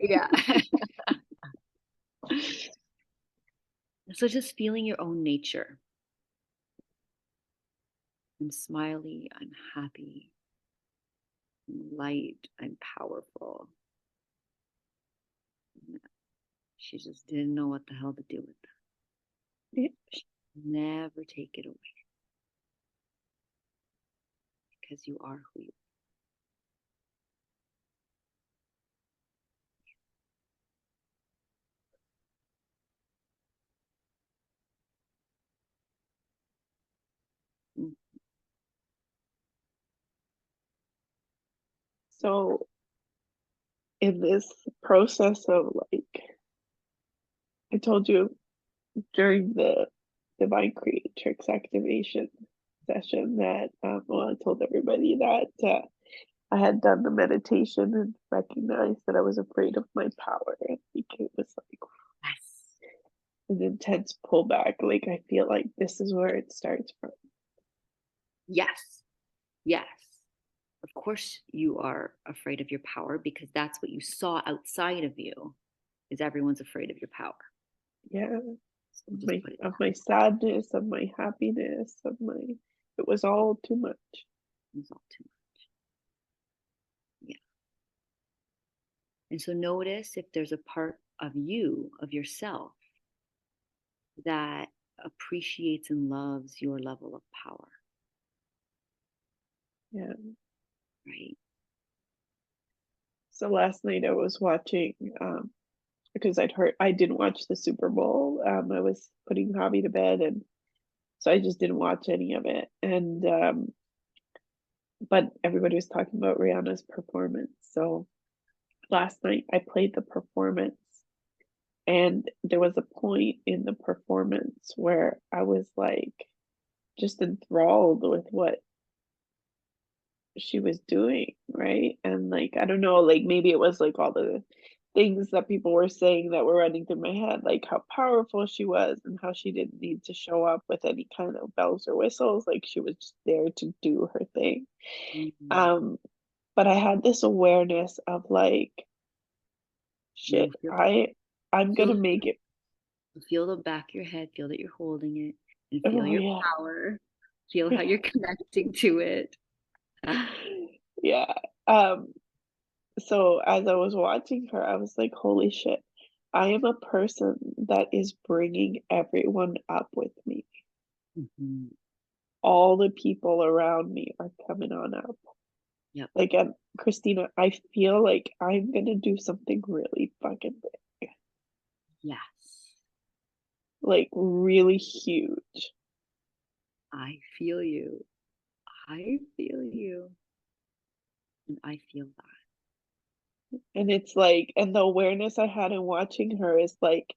[SPEAKER 1] Yeah. So just feeling your own nature. I'm smiley, I'm happy, I'm light, I'm powerful. She just didn't know what the hell to do with that. Never take it away because you are who you are.
[SPEAKER 2] So in this process of like, I told you during the divine creatrix activation session that well, I told everybody that I had done the meditation and recognized that I was afraid of my power. I think it was like
[SPEAKER 1] Yes.
[SPEAKER 2] an intense pullback. Like I feel like this is where it starts from.
[SPEAKER 1] Yes. Yes. Of course you are afraid of your power because that's what you saw outside of you, is everyone's afraid of your power.
[SPEAKER 2] Yeah,
[SPEAKER 1] So we'll just put it
[SPEAKER 2] of
[SPEAKER 1] that
[SPEAKER 2] my sadness, of my happiness, of my. It was all too much.
[SPEAKER 1] it's all too much. Yeah. And so notice if there's a part of you, of yourself, that appreciates and loves your level of power,
[SPEAKER 2] Yeah.
[SPEAKER 1] right?
[SPEAKER 2] So last night I was watching because I didn't watch the Super Bowl. I was putting Javi to bed, and so I just didn't watch any of it. And but everybody was talking about Rihanna's performance. So last night I played the performance, And there was a point in the performance where I was like just enthralled with what she was doing, right? And like, I don't know, like maybe it was like all the things that people were saying that were running through my head, like how powerful she was and how she didn't need to show up with any kind of bells or whistles. Like she was just there to do her thing.
[SPEAKER 1] Mhm.
[SPEAKER 2] But I had this awareness of like,
[SPEAKER 1] Now
[SPEAKER 2] shit,
[SPEAKER 1] feel,
[SPEAKER 2] I'm
[SPEAKER 1] feel,
[SPEAKER 2] gonna make it.
[SPEAKER 1] feel the back of your head, feel that you're holding it, and feel
[SPEAKER 2] Oh
[SPEAKER 1] your
[SPEAKER 2] yeah.
[SPEAKER 1] power. Feel how you're connecting to it.
[SPEAKER 2] Yeah. Um, so as I was watching her, I was like, holy shit, I am a person that is bringing everyone up with me.
[SPEAKER 1] Mhm.
[SPEAKER 2] All the people around me are coming on up.
[SPEAKER 1] Yep.
[SPEAKER 2] Like, Christina, I feel like I'm gonna do something really fucking big,
[SPEAKER 1] Yes.
[SPEAKER 2] like really huge.
[SPEAKER 1] I feel you. I feel you. And I feel that.
[SPEAKER 2] And it's like, and the awareness I had in watching her is like,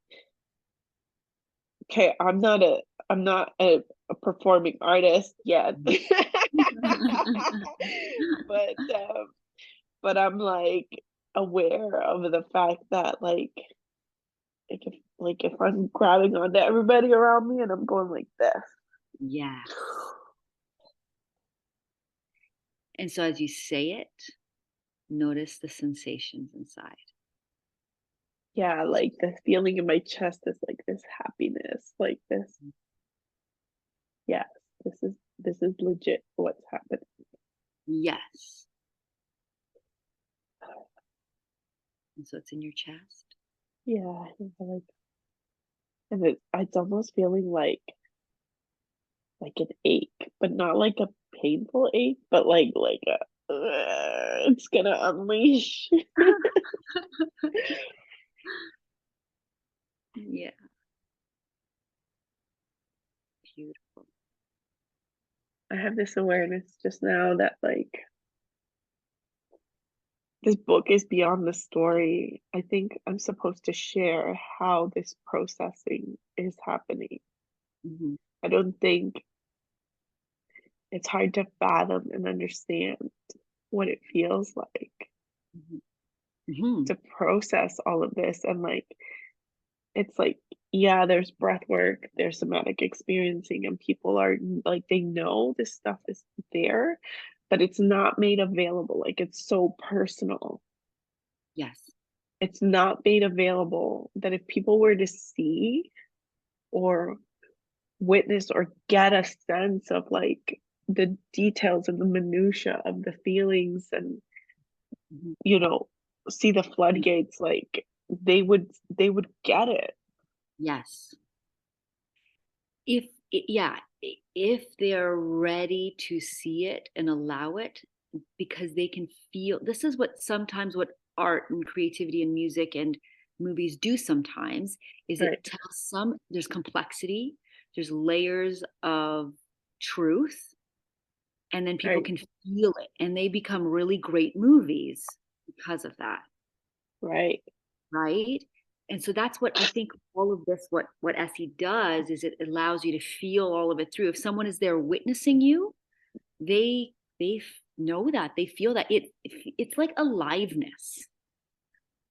[SPEAKER 2] okay, I'm not a performing artist yet. but I'm like aware of the fact that if I'm grabbing onto everybody around me and I'm going like this.
[SPEAKER 1] Yes. And so as you say it, notice the sensations inside.
[SPEAKER 2] Yeah, like the feeling in my chest is like this happiness, like this. Yes, this is legit what's happening.
[SPEAKER 1] Yes. And so it's in your chest.
[SPEAKER 2] Yeah, I think I like, and it's almost feeling like an ache, but not like a painful ache, but like a it's gonna unleash.
[SPEAKER 1] Yeah. Beautiful.
[SPEAKER 2] I have this awareness just now that like this book is beyond the story. I think I'm supposed to share how this processing is happening.
[SPEAKER 1] Mhm.
[SPEAKER 2] I don't think it's hard to fathom and understand what it feels like
[SPEAKER 1] Mhm. Mhm.
[SPEAKER 2] to process all of this. And like, it's like, yeah, there's breath work, there's somatic experiencing, and people are like, they know this stuff is there, but it's not made available. Like, it's so personal.
[SPEAKER 1] Yes.
[SPEAKER 2] It's not made available that if people were to see or witness or get a sense of like the details and the minutia of the feelings and
[SPEAKER 1] Mhm.
[SPEAKER 2] you know see the floodgates, like they would get it.
[SPEAKER 1] Yes. Yeah, if they're ready to see it and allow it, because they can feel, this is what sometimes what art and creativity and music and movies do sometimes, is
[SPEAKER 2] Right,
[SPEAKER 1] it tells there's complexity, there's layers of truth, and then people
[SPEAKER 2] right,
[SPEAKER 1] can feel it and they become really great movies because of that.
[SPEAKER 2] right.
[SPEAKER 1] Right? And so that's what I think all of this, what SE does is it allows you to feel all of it through. If someone is there witnessing you, know that, they feel that it's like aliveness.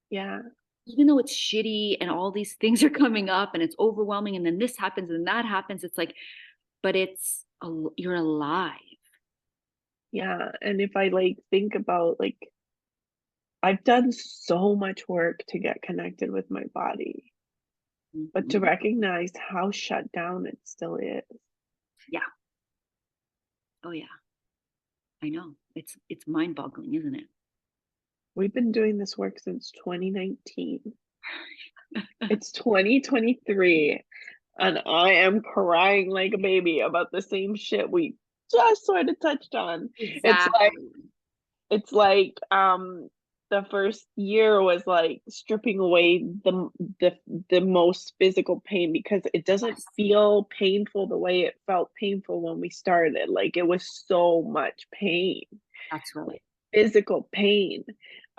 [SPEAKER 2] Yeah,
[SPEAKER 1] Even though it's shitty and all these things are coming up and it's overwhelming and then this happens and that happens, it's like, but you're alive.
[SPEAKER 2] yeah. And if I like think about like I've done so much work to get connected with my body, but to
[SPEAKER 1] Mhm.
[SPEAKER 2] recognize how shut down it still is.
[SPEAKER 1] Yeah. Oh yeah. I know. It's mind-boggling, isn't it?
[SPEAKER 2] We've been doing this work since 2019. It's 2023 and I am crying like a baby about the same shit we just sort of touched on. It's like
[SPEAKER 1] Exactly.
[SPEAKER 2] it's like the first year was like stripping away the the most physical pain because it doesn't
[SPEAKER 1] Yes,
[SPEAKER 2] feel painful the way it felt painful when we started. Like it was so much pain,
[SPEAKER 1] that's right.
[SPEAKER 2] like physical pain.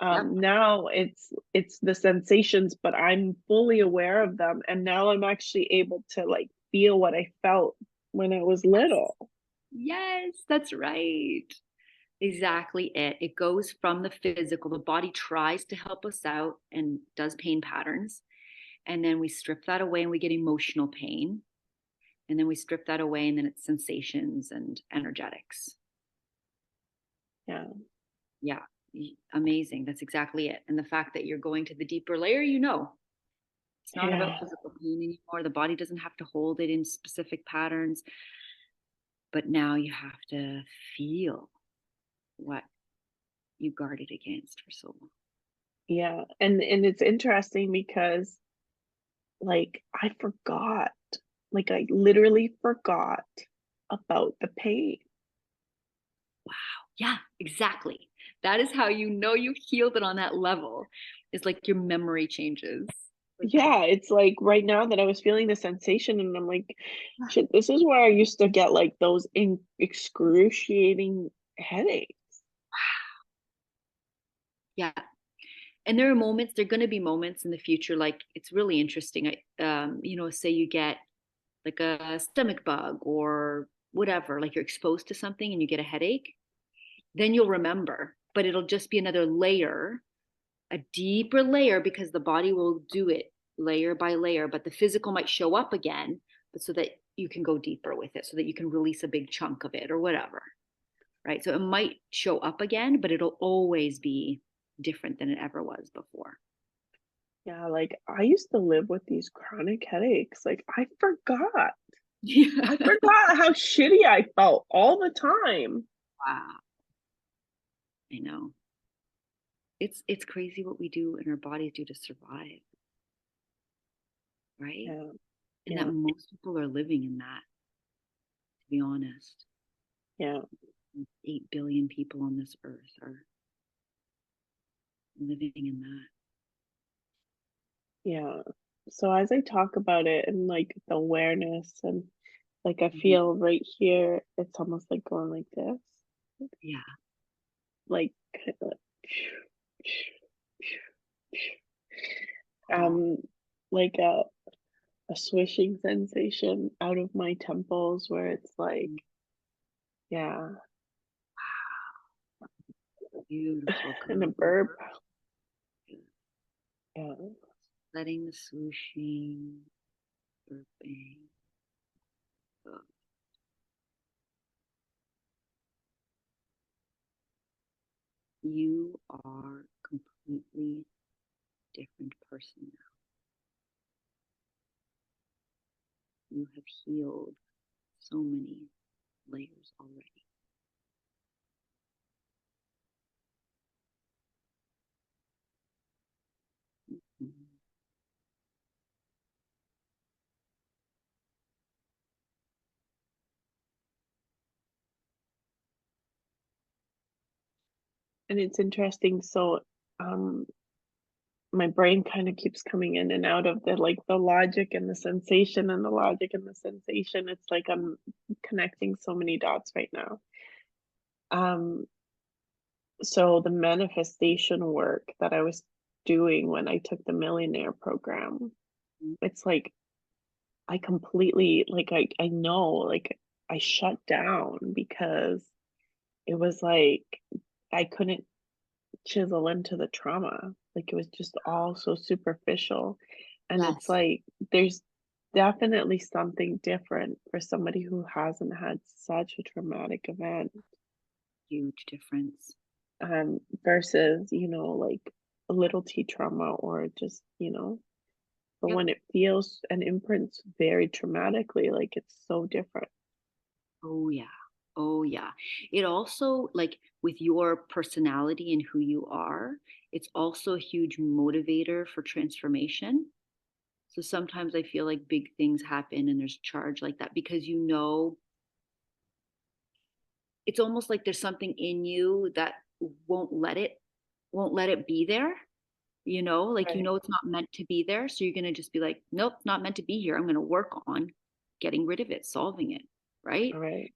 [SPEAKER 1] Yep.
[SPEAKER 2] Now it's the sensations, but I'm fully aware of them, and now I'm actually able to like feel what I felt when I was little.
[SPEAKER 1] Yes, that's right. Exactly it. It goes from the physical. The body tries to help us out and does pain patterns. And then we strip that away and we get emotional pain. And then we strip that away and then it's sensations and energetics.
[SPEAKER 2] Yeah.
[SPEAKER 1] Yeah. Amazing. That's exactly it. And the fact that you're going to the deeper layer, it's not
[SPEAKER 2] Yeah.
[SPEAKER 1] about physical pain anymore. The body doesn't have to hold it in specific patterns. But now you have to feel what you guarded against for so long.
[SPEAKER 2] Yeah. And it's interesting because like I forgot. Like I literally forgot about the pain.
[SPEAKER 1] Wow. Yeah, exactly. That is how you know you healed it on that level. It's like your memory changes. Like,
[SPEAKER 2] Yeah, it's like right now that I was feeling the sensation and I'm like, shit, this is where I used to get like those excruciating headaches.
[SPEAKER 1] yeah. And there are going to be moments in the future, like it's really interesting. Say you get like a stomach bug or whatever, like you're exposed to something and you get a headache, then you'll remember, but it'll just be another layer, a deeper layer, because the body will do it layer by layer, but the physical might show up again, but so that you can go deeper with it, so that you can release a big chunk of it or whatever. Right. So it might show up again, but it'll always be different than it ever was before.
[SPEAKER 2] Yeah, like I used to live with these chronic headaches. Like I forgot. I
[SPEAKER 1] Yeah.
[SPEAKER 2] forgot how shitty I felt all the time.
[SPEAKER 1] Wow. I know. It's crazy what we do and our bodies do to survive, right?
[SPEAKER 2] Yeah,
[SPEAKER 1] And that
[SPEAKER 2] yeah,
[SPEAKER 1] most people are living in that, to be honest.
[SPEAKER 2] yeah,
[SPEAKER 1] 8 billion people on this earth are living in that.
[SPEAKER 2] yeah. So as I talk about it and like the awareness and like I
[SPEAKER 1] Mhm.
[SPEAKER 2] feel right here, it's almost like going like this.
[SPEAKER 1] Yeah.
[SPEAKER 2] Like
[SPEAKER 1] Oh,
[SPEAKER 2] um like a swishing sensation out of my temples where it's like, yeah,
[SPEAKER 1] beautiful.
[SPEAKER 2] and a
[SPEAKER 1] Good.
[SPEAKER 2] burp. Yeah.
[SPEAKER 1] Letting the swooshing, burping go. You are completely different person now. You have healed so many layers already. Mhm.
[SPEAKER 2] And it's interesting. So um my brain kind of keeps coming in and out of the like the logic and the sensation and the logic and the sensation. It's like I'm connecting so many dots right now. Um, so the manifestation work that I was doing when I took the millionaire program, it's like I completely like I know like I shut down because it was like I couldn't chisel into the trauma. Like it was just all so superficial. And it's
[SPEAKER 1] Yes,
[SPEAKER 2] like there's definitely something different for somebody who hasn't had such a traumatic event
[SPEAKER 1] huge difference.
[SPEAKER 2] versus, like a little T trauma or just, but
[SPEAKER 1] Yep.
[SPEAKER 2] when it feels and imprints very traumatically, like it's so different.
[SPEAKER 1] Oh, yeah. Oh, yeah. It also, like with your personality and who you are, it's also a huge motivator for transformation. So sometimes I feel like big things happen and there's charge like that because it's almost like there's something in you that won't let it won't let it be there, like
[SPEAKER 2] Right.
[SPEAKER 1] it's not meant to be there. So you're gonna just be like, nope, not meant to be here. I'm gonna work on getting rid of it, solving it, right?
[SPEAKER 2] All right.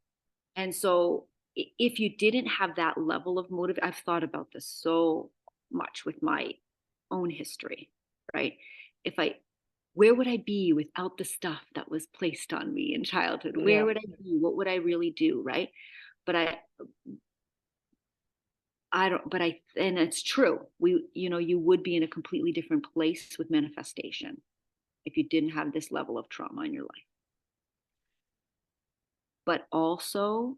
[SPEAKER 1] And so if you didn't have that level of motive, I've thought about this so much with my own history, right? Where would I be without the stuff that was placed on me in childhood?
[SPEAKER 2] Yeah.
[SPEAKER 1] Where would I be? What would I really do, right? But I don't, but and it's true. You would be in a completely different place with manifestation if you didn't have this level of trauma in your life. But also,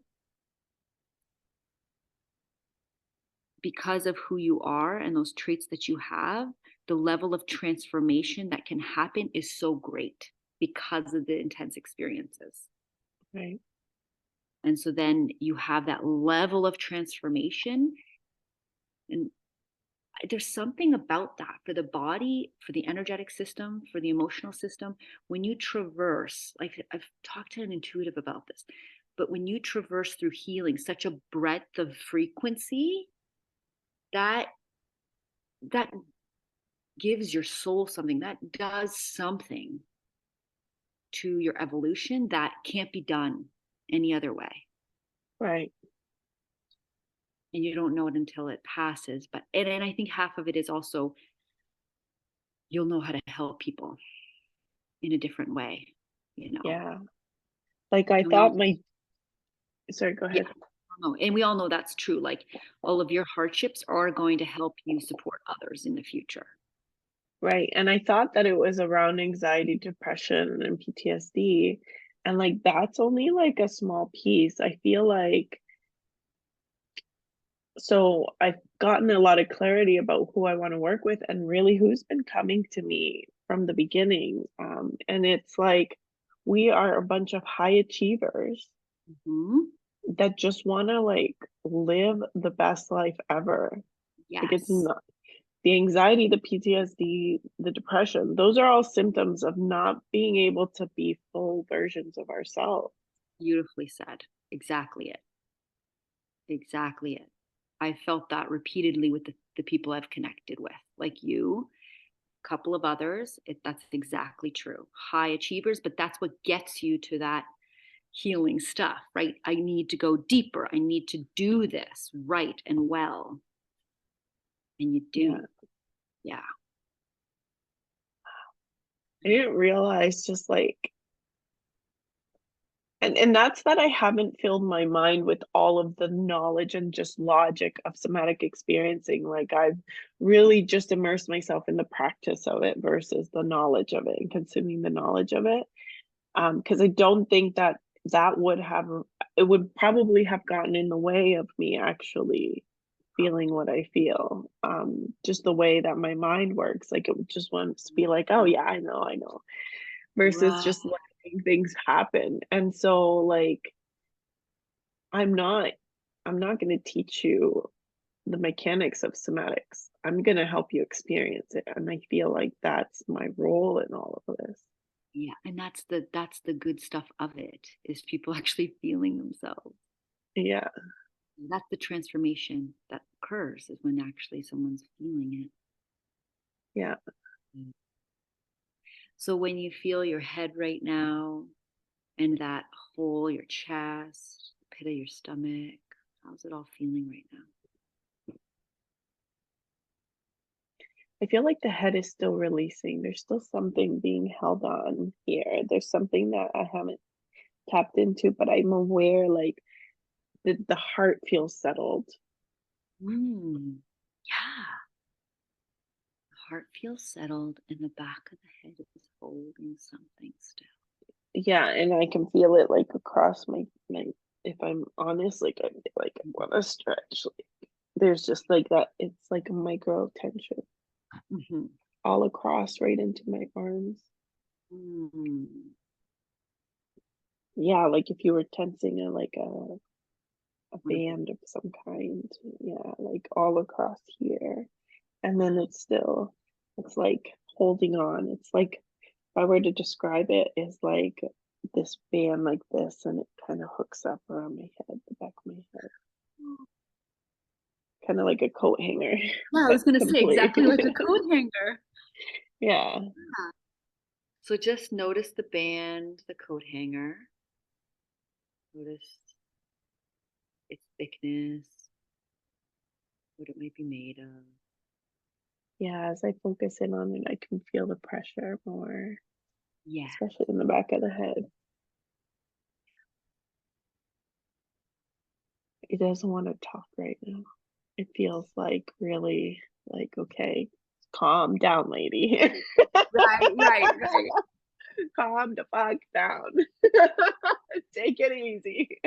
[SPEAKER 1] because of who you are and those traits that you have, the level of transformation that can happen is so great because of the intense experiences.
[SPEAKER 2] Right.
[SPEAKER 1] And so then you have that level of transformation. And there's something about that for the body, for the energetic system, for the emotional system. When you traverse, like I've talked to an intuitive about this, but when you traverse through healing, such a breadth of frequency, that gives your soul something, that does something to your evolution that can't be done any other way.
[SPEAKER 2] Right.
[SPEAKER 1] And you don't know it until it passes. But and I think half of it is also you'll know how to help people in a different way,
[SPEAKER 2] Yeah. Like I
[SPEAKER 1] And we all,
[SPEAKER 2] thought sorry, go
[SPEAKER 1] yeah,
[SPEAKER 2] ahead.
[SPEAKER 1] and we all know that's true. Like all of your hardships are going to help you support others in the future.
[SPEAKER 2] Right. And I thought that it was around anxiety, depression, and PTSD. And like that's only like a small piece. I feel like so I've gotten a lot of clarity about who I want to work with and really who's been coming to me from the beginning. And it's like we are a bunch of high achievers
[SPEAKER 1] Mhm.
[SPEAKER 2] that just want to like live the best life ever. Like it's
[SPEAKER 1] Yes,
[SPEAKER 2] not the anxiety, the PTSD, the depression, those are all symptoms of not being able to be full versions of ourselves.
[SPEAKER 1] beautifully said. Exactly it. Exactly it. I felt that repeatedly with the people I've connected with, like you, a couple of others. That's exactly true. High achievers, but that's what gets you to that healing stuff, right? I need to go deeper. I need to do this right and well. And you
[SPEAKER 2] Yeah.
[SPEAKER 1] do. Yeah.
[SPEAKER 2] I didn't realize just like and that's that I haven't filled my mind with all of the knowledge and just logic of somatic experiencing. Like I've really just immersed myself in the practice of it versus the knowledge of it and consuming the knowledge of it. Because I don't think that that would have it would probably have gotten in the way of me actually feeling what I feel. Just the way that my mind works. Like it would just want to be like, oh yeah, I know versus
[SPEAKER 1] Right.
[SPEAKER 2] just letting things happen. And so like I'm not I'm not going to teach you the mechanics of somatics. I'm going to help you experience it. And I feel like that's my role in all of this.
[SPEAKER 1] Yeah. And that's the good stuff of it is people actually feeling themselves.
[SPEAKER 2] Yeah.
[SPEAKER 1] That's the transformation that occurs is when actually someone's feeling
[SPEAKER 2] Yeah.
[SPEAKER 1] it. So when you feel your head right now and that whole, your chest, pit of your stomach, how's it all feeling right now?
[SPEAKER 2] I feel like the head is still releasing. There's still something being held on here. There's something that I haven't tapped into, but I'm aware like the heart feels settled.
[SPEAKER 1] Yeah. The heart feels settled and the back of the head is holding something still.
[SPEAKER 2] Yeah, and I can feel it like across my if I'm honest, like I feel like I want to stretch. Like there's just like that. It's like a micro tension
[SPEAKER 1] Mm-hmm.
[SPEAKER 2] all across right into my arms.
[SPEAKER 1] Mm.
[SPEAKER 2] Yeah, like if you were tensing a
[SPEAKER 1] Wonderful.
[SPEAKER 2] band of some kind. Yeah, like all across here. And then it's like holding on. It's like if I were to describe it, is like this band like this, and it kind of hooks up around my head, the back of my head, kind of like a coat hanger,
[SPEAKER 1] Yeah, I
[SPEAKER 2] but
[SPEAKER 1] was going to say
[SPEAKER 2] complete.
[SPEAKER 1] exactly like a coat hanger.
[SPEAKER 2] Yeah,
[SPEAKER 1] Yeah. So just notice the band, the coat hanger. Notice its thickness, what it might be made of.
[SPEAKER 2] Yeah, as I focus in on it, I can feel the pressure more,
[SPEAKER 1] Yeah.
[SPEAKER 2] especially in the back of the head. It doesn't want to talk right now. It feels like really like, okay, calm down, lady.
[SPEAKER 1] Right, right, right.
[SPEAKER 2] Calm the fuck down. Take it easy.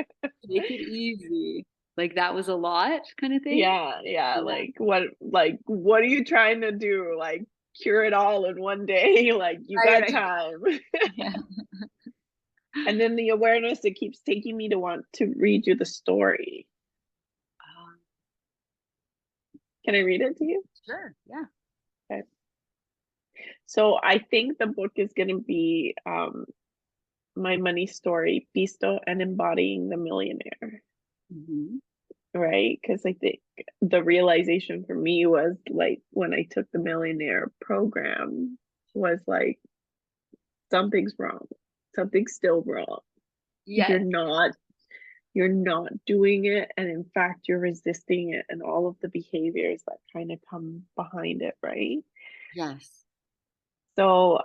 [SPEAKER 1] Take it easy. Like that was a lot kind of thing?
[SPEAKER 2] Yeah, yeah.
[SPEAKER 1] Yeah.
[SPEAKER 2] Like what are you trying to do? Like cure it all in one day? Like you
[SPEAKER 1] Right,
[SPEAKER 2] got
[SPEAKER 1] right.
[SPEAKER 2] time.
[SPEAKER 1] Yeah.
[SPEAKER 2] And then the awareness, it keeps taking me to want to read you the story.
[SPEAKER 1] Um,
[SPEAKER 2] Can I read it to you?
[SPEAKER 1] sure. Yeah.
[SPEAKER 2] Okay. So I think the book is going to be my money story, Pisto and Embodying the Millionaire,
[SPEAKER 1] Mhm.
[SPEAKER 2] right? Because I think the realization for me was like when I took the millionaire program was like something's wrong. Something's still wrong. You're
[SPEAKER 1] Yes.
[SPEAKER 2] not you're not doing it, and in fact you're resisting it and all of the behaviors that kind of come behind it, right?
[SPEAKER 1] Yes.
[SPEAKER 2] So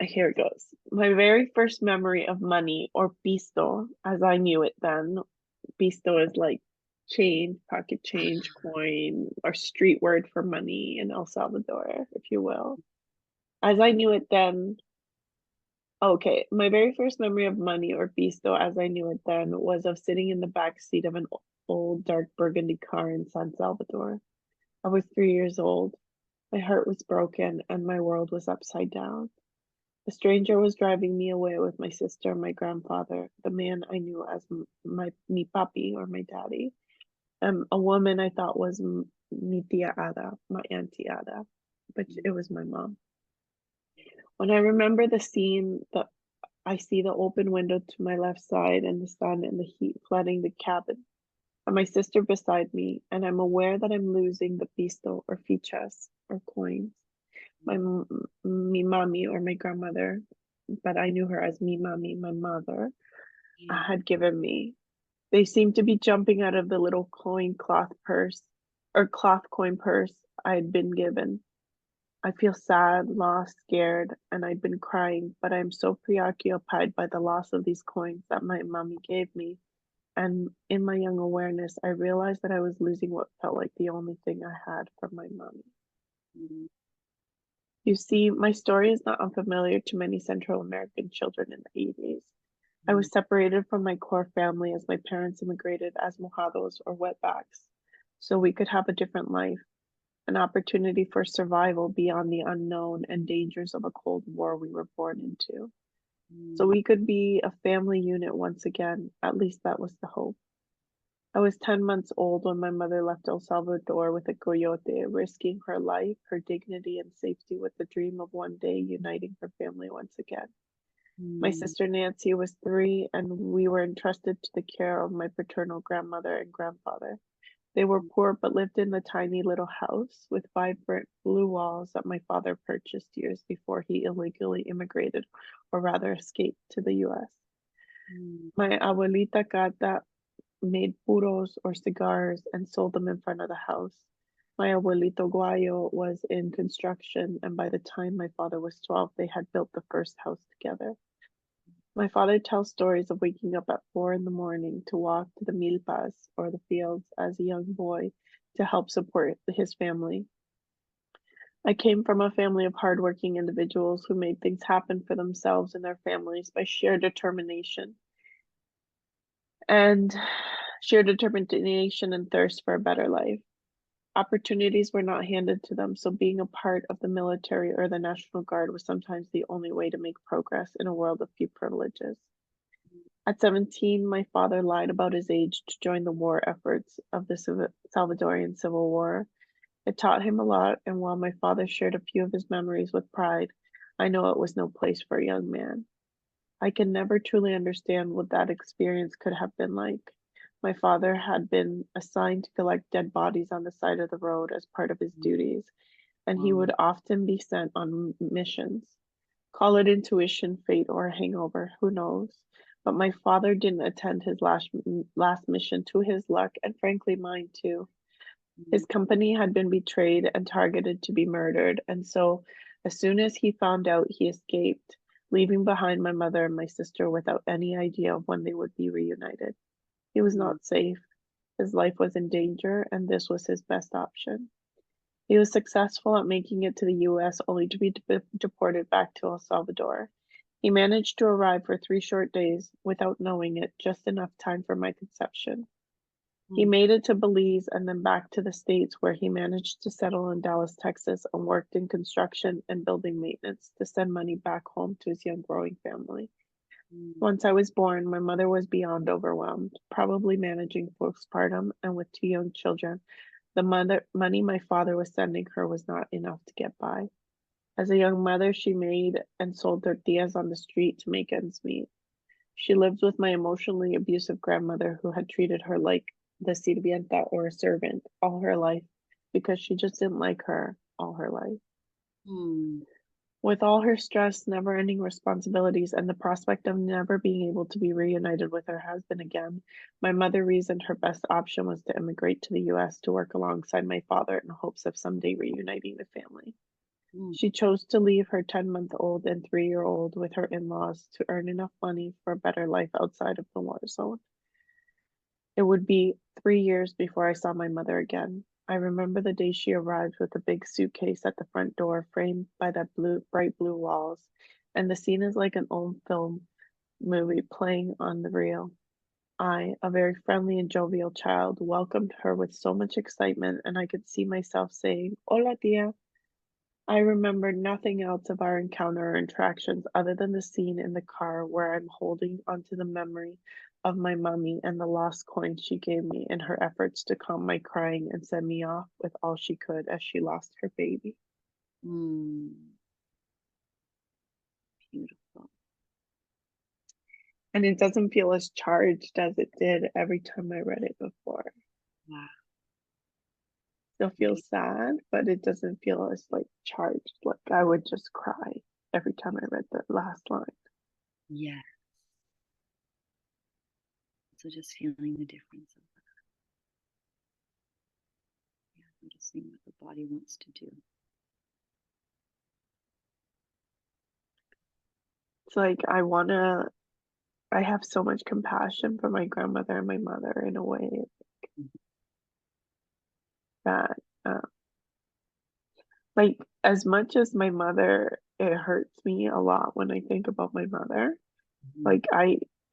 [SPEAKER 2] here it goes. My very first memory of money, or pisto as I knew it then. Pisto is like change, pocket change, coin, or street word for money in El Salvador, if you will. As I knew it then, okay, my very first memory of money, or pisto as I knew it then, was of sitting in the back seat of an old dark burgundy car in San Salvador. I was 3 years old. My heart was broken and my world was upside down. A stranger was driving me away with my sister and my grandfather, the man I knew as mi papi, or my daddy, and a woman I thought was mi tia Ada, my auntie Ada, but it was my mom. When I remember the scene, that I see the open window to my left side and the sun and the heat flooding the cabin, and my sister beside me, and I'm aware that I'm losing the pisto, or fichas, or coins. Mi mommy, or my grandmother, but I knew her as mi mommy, my mother,
[SPEAKER 1] Yeah.
[SPEAKER 2] had given me. They seemed to be jumping out of the little coin cloth purse, or cloth coin purse I had been given. I feel sad, lost, scared, and I'd been crying, but I'm so preoccupied by the loss of these coins that my mommy gave me. And in my young awareness, I realized that I was losing what felt like the only thing I had from my mommy.
[SPEAKER 1] Mhm.
[SPEAKER 2] You see, my story is not unfamiliar to many Central American children in the 80s. I was separated from my core family as my parents immigrated as mojados, or wetbacks, so we could have a different life, an opportunity for survival beyond the unknown and dangers of a Cold War we were born into. So
[SPEAKER 1] Mhm.
[SPEAKER 2] we could be a family unit once again, at least that was the hope. I was 10 months old when my mother left El Salvador with a coyote, risking her life, her dignity, and safety with the dream of one day uniting her family once again. My
[SPEAKER 1] Mhm.
[SPEAKER 2] sister Nancy was 3, and we were entrusted to the care of my paternal grandmother and grandfather. They were poor but lived in the tiny little house with vibrant blue walls that my father purchased years before he illegally immigrated, or rather escaped to the US.
[SPEAKER 1] Mhm.
[SPEAKER 2] My abuelita Cata made puros, or cigars, and sold them in front of the house. My abuelito Guayo was in construction, and by the time my father was 12, they had built the first house together. My father tells stories of waking up at 4 in the morning to walk to the milpas, or the fields, as a young boy to help support his family. I came from a family of hardworking individuals who made things happen for themselves and their families by sheer determination and and thirst for a better life. Opportunities were not handed to them, so being a part of the military or the National Guard was sometimes the only way to make progress in a world of few privileges. At 17, my father lied about his age to join the war efforts of the Salvadorian Civil War. It taught him a lot, and while my father shared a few of his memories with pride, I know it was no place for a young man. I can never truly understand what that experience could have been like. My father had been assigned to collect dead bodies on the side of the road as part of his duties, and he would
[SPEAKER 1] Wow.
[SPEAKER 2] often be sent on missions. Call it intuition, fate, or a hangover, who knows? But my father didn't attend his last mission, to his luck, and frankly mine too. His company had been betrayed and targeted to be murdered, and so as soon as he found out, he escaped, leaving behind my mother and my sister without any idea of when they would be reunited. He was
[SPEAKER 1] Mm.
[SPEAKER 2] not safe. His life was in danger, and this was his best option. He was successful at making it to the US only to be deported back to El Salvador. He managed to arrive for 3 short days without knowing it, just enough time for my conception. He
[SPEAKER 1] Mm.
[SPEAKER 2] made it to Belize and then back to the States, where he managed to settle in Dallas, Texas, and worked in construction and building maintenance to send money back home to his young growing family.
[SPEAKER 1] Mm.
[SPEAKER 2] Once I was born, my mother was beyond overwhelmed, probably managing postpartum, and with 2 young children, the money my father was sending her was not enough to get by. As a young mother, she made and sold tortillas on the street to make ends meet. She lived with my emotionally abusive grandmother, who had treated her like the sirvienta or a servant all her life because she just didn't like her all her life.
[SPEAKER 1] Mm.
[SPEAKER 2] With all her stress, never ending responsibilities, and the prospect of never being able to be reunited with her husband again, my mother reasoned her best option was to immigrate to the US to work alongside my father in hopes of someday reuniting the family.
[SPEAKER 1] Mm.
[SPEAKER 2] She chose to leave her 10-month-old and 3-year-old with her in laws to earn enough money for a better life outside of the war zone. It would be 3 years before I saw my mother again. I remember the day she arrived with a big suitcase at the front door, framed by the bright blue walls, and the scene is like an old film movie playing on the reel. I, a very friendly and jovial child, welcomed her with so much excitement, and I could see myself saying, "Hola, tia." I remember nothing else of our encounter or interactions other than the scene in the car where I'm holding onto the memory of my mummy and the lost coin she gave me in her efforts to calm my crying and send me off with all she could as she lost her baby.
[SPEAKER 1] Mm. Beautiful.
[SPEAKER 2] And it doesn't feel as charged as it did every time I read it before.
[SPEAKER 1] Wow.
[SPEAKER 2] Still feels sad, but it doesn't feel as like charged. Like I would just cry every time I read the last line.
[SPEAKER 1] Yeah. So just feeling the difference of that. Yeah, noticing what the body wants to do.
[SPEAKER 2] It's like I have so much compassion for my grandmother and my mother in a way
[SPEAKER 1] Mhm.
[SPEAKER 2] that, uh, like, as much as my mother, it hurts me a lot when I think about my mother.
[SPEAKER 1] Mhm.
[SPEAKER 2] Like,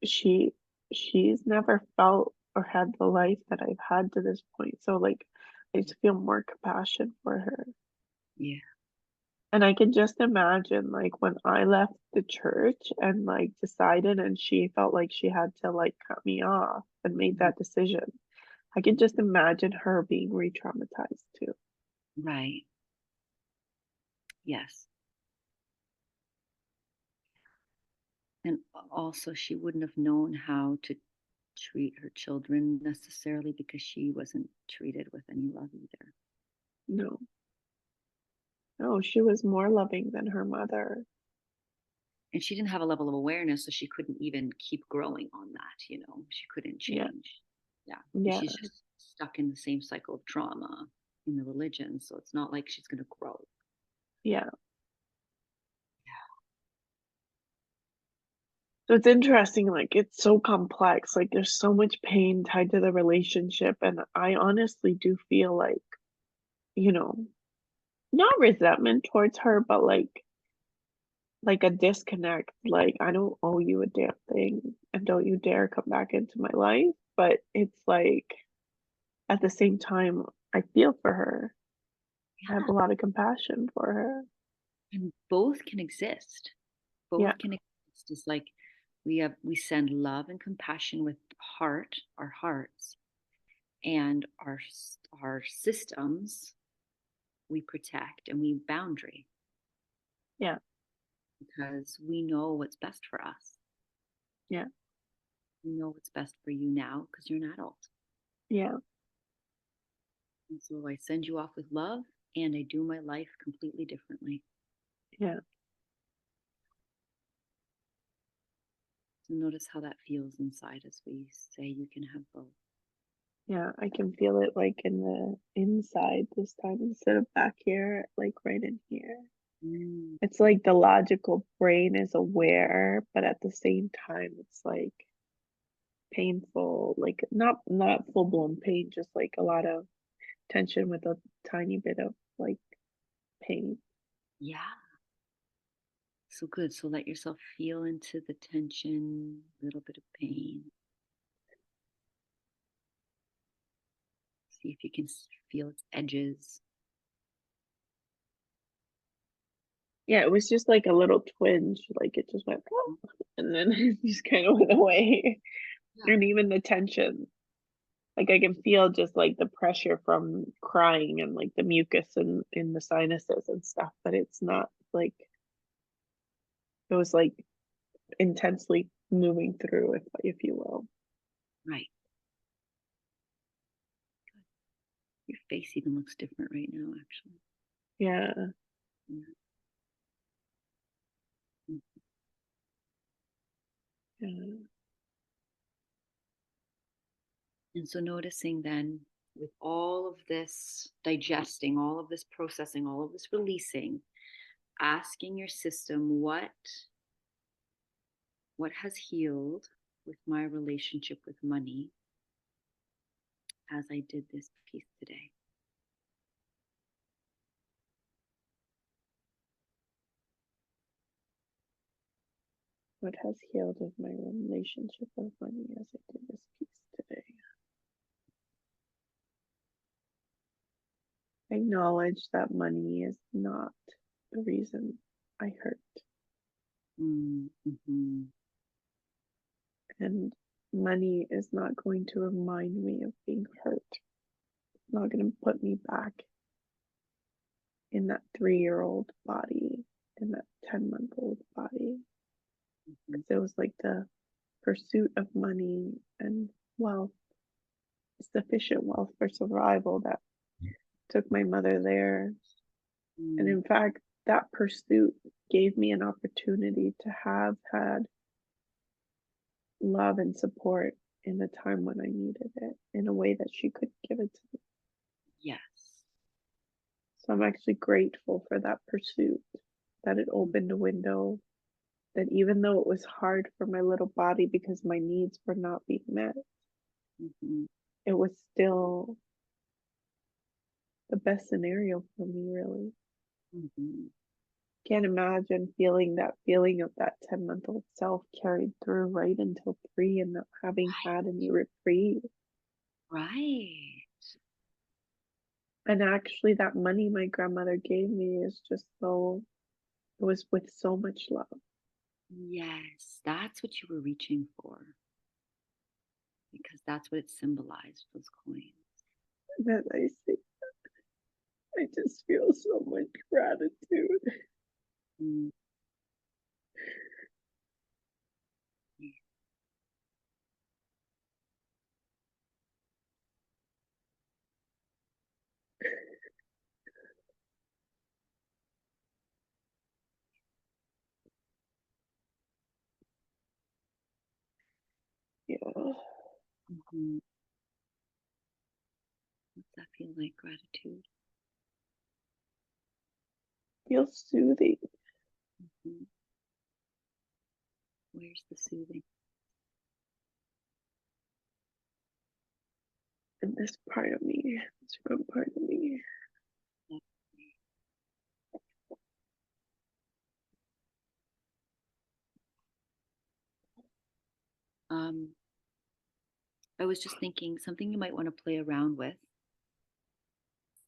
[SPEAKER 2] she, she's never felt or had the life that I've had to this point. So, like, I just feel more compassion for her.
[SPEAKER 1] Yeah.
[SPEAKER 2] And I can just imagine, like, when I left the church and, like, decided and she felt like she had to, like, cut me off and made
[SPEAKER 1] Mhm.
[SPEAKER 2] that decision. I can just imagine her being re-traumatized too.
[SPEAKER 1] Right. Yes. And also, she wouldn't have known how to treat her children necessarily because she wasn't treated with any love either.
[SPEAKER 2] No, no, she was more loving than her mother.
[SPEAKER 1] And she didn't have a level of awareness, so she couldn't even keep growing on that, she couldn't
[SPEAKER 2] Yeah,
[SPEAKER 1] change. Yeah. And
[SPEAKER 2] yeah,
[SPEAKER 1] she's just stuck in the same cycle of trauma in the religion. So it's not like she's going to grow.
[SPEAKER 2] yeah. So it's interesting, like it's so complex. Like there's so much pain tied to the relationship, and I honestly do feel like, you know, not resentment towards her, but like a disconnect. Like I don't owe you a damn thing, and don't you dare come back into my life. But it's like at the same time, I feel for her. I have
[SPEAKER 1] Yeah.
[SPEAKER 2] a lot of compassion for her.
[SPEAKER 1] And both can exist.
[SPEAKER 2] Yeah,
[SPEAKER 1] Both can exist. It's like we send love and compassion with our hearts, and our systems we protect and we boundary
[SPEAKER 2] yeah,
[SPEAKER 1] because we know what's best for us.
[SPEAKER 2] yeah,
[SPEAKER 1] We know what's best for you now because you're an adult.
[SPEAKER 2] yeah,
[SPEAKER 1] And so I send you off with love and I do my life completely differently.
[SPEAKER 2] yeah.
[SPEAKER 1] So notice how that feels inside as we say you can have both.
[SPEAKER 2] Yeah, I can feel it like in the inside this time instead of back here, like right in here.
[SPEAKER 1] Mm,
[SPEAKER 2] It's like the logical brain is aware, but at the same time, it's like painful, like not full blown pain, just like a lot of tension with a tiny bit of like pain.
[SPEAKER 1] yeah. So good. So let yourself feel into the tension, a little bit of pain. See if you can feel its edges.
[SPEAKER 2] Yeah, it was just like a little twinge, like it just went, "Oh," and then it just kind of went away.
[SPEAKER 1] Yeah.
[SPEAKER 2] And even the tension, like I can feel just like the pressure from crying and like the mucus in the sinuses and stuff, but it's not like it was like intensely moving through, if you will.
[SPEAKER 1] Right. Your face even looks different right now, actually.
[SPEAKER 2] Yeah.
[SPEAKER 1] Yeah. Mm.
[SPEAKER 2] Yeah.
[SPEAKER 1] And so noticing then with all of this digesting, all of this processing, all of this releasing, asking your system what has healed with my relationship with money as I did this piece today.
[SPEAKER 2] What has healed with my relationship with money as I did this piece today? Acknowledge that money is not the reason I hurt.
[SPEAKER 1] Mm-hmm.
[SPEAKER 2] And money is not going to remind me of being hurt. It's not going to put me back in that 3-year-old body, in that 10-month-old body.
[SPEAKER 1] Mm-hmm.
[SPEAKER 2] Because it was like the pursuit of money and wealth, sufficient wealth for survival, that took my mother there. And
[SPEAKER 1] Mm,
[SPEAKER 2] in fact, that pursuit gave me an opportunity to have had love and support in the time when I needed it in a way that she could give it to me.
[SPEAKER 1] yes.
[SPEAKER 2] So I'm actually grateful for that pursuit, that it opened a window, that even though it was hard for my little body because my needs were not being met,
[SPEAKER 1] Mm-hmm.
[SPEAKER 2] it was still the best scenario for me, really.
[SPEAKER 1] Mm-hmm.
[SPEAKER 2] Can't imagine feeling that feeling of that 10-month-old self carried through right until 3 and not having had any reprieve.
[SPEAKER 1] Right.
[SPEAKER 2] And actually, that money my grandmother gave me is just so, it was with so much love.
[SPEAKER 1] Yes, that's what you were reaching for because that's what it symbolized, those coins.
[SPEAKER 2] And as I say, I just feel so much gratitude.
[SPEAKER 1] Mm.
[SPEAKER 2] Yeah,
[SPEAKER 1] Mhm. What's that feel like, gratitude?
[SPEAKER 2] feels soothing.
[SPEAKER 1] Mhm. Where's the soothing?
[SPEAKER 2] And this part of me, this one part of me.
[SPEAKER 1] Um, I was just thinking something you might want to play around with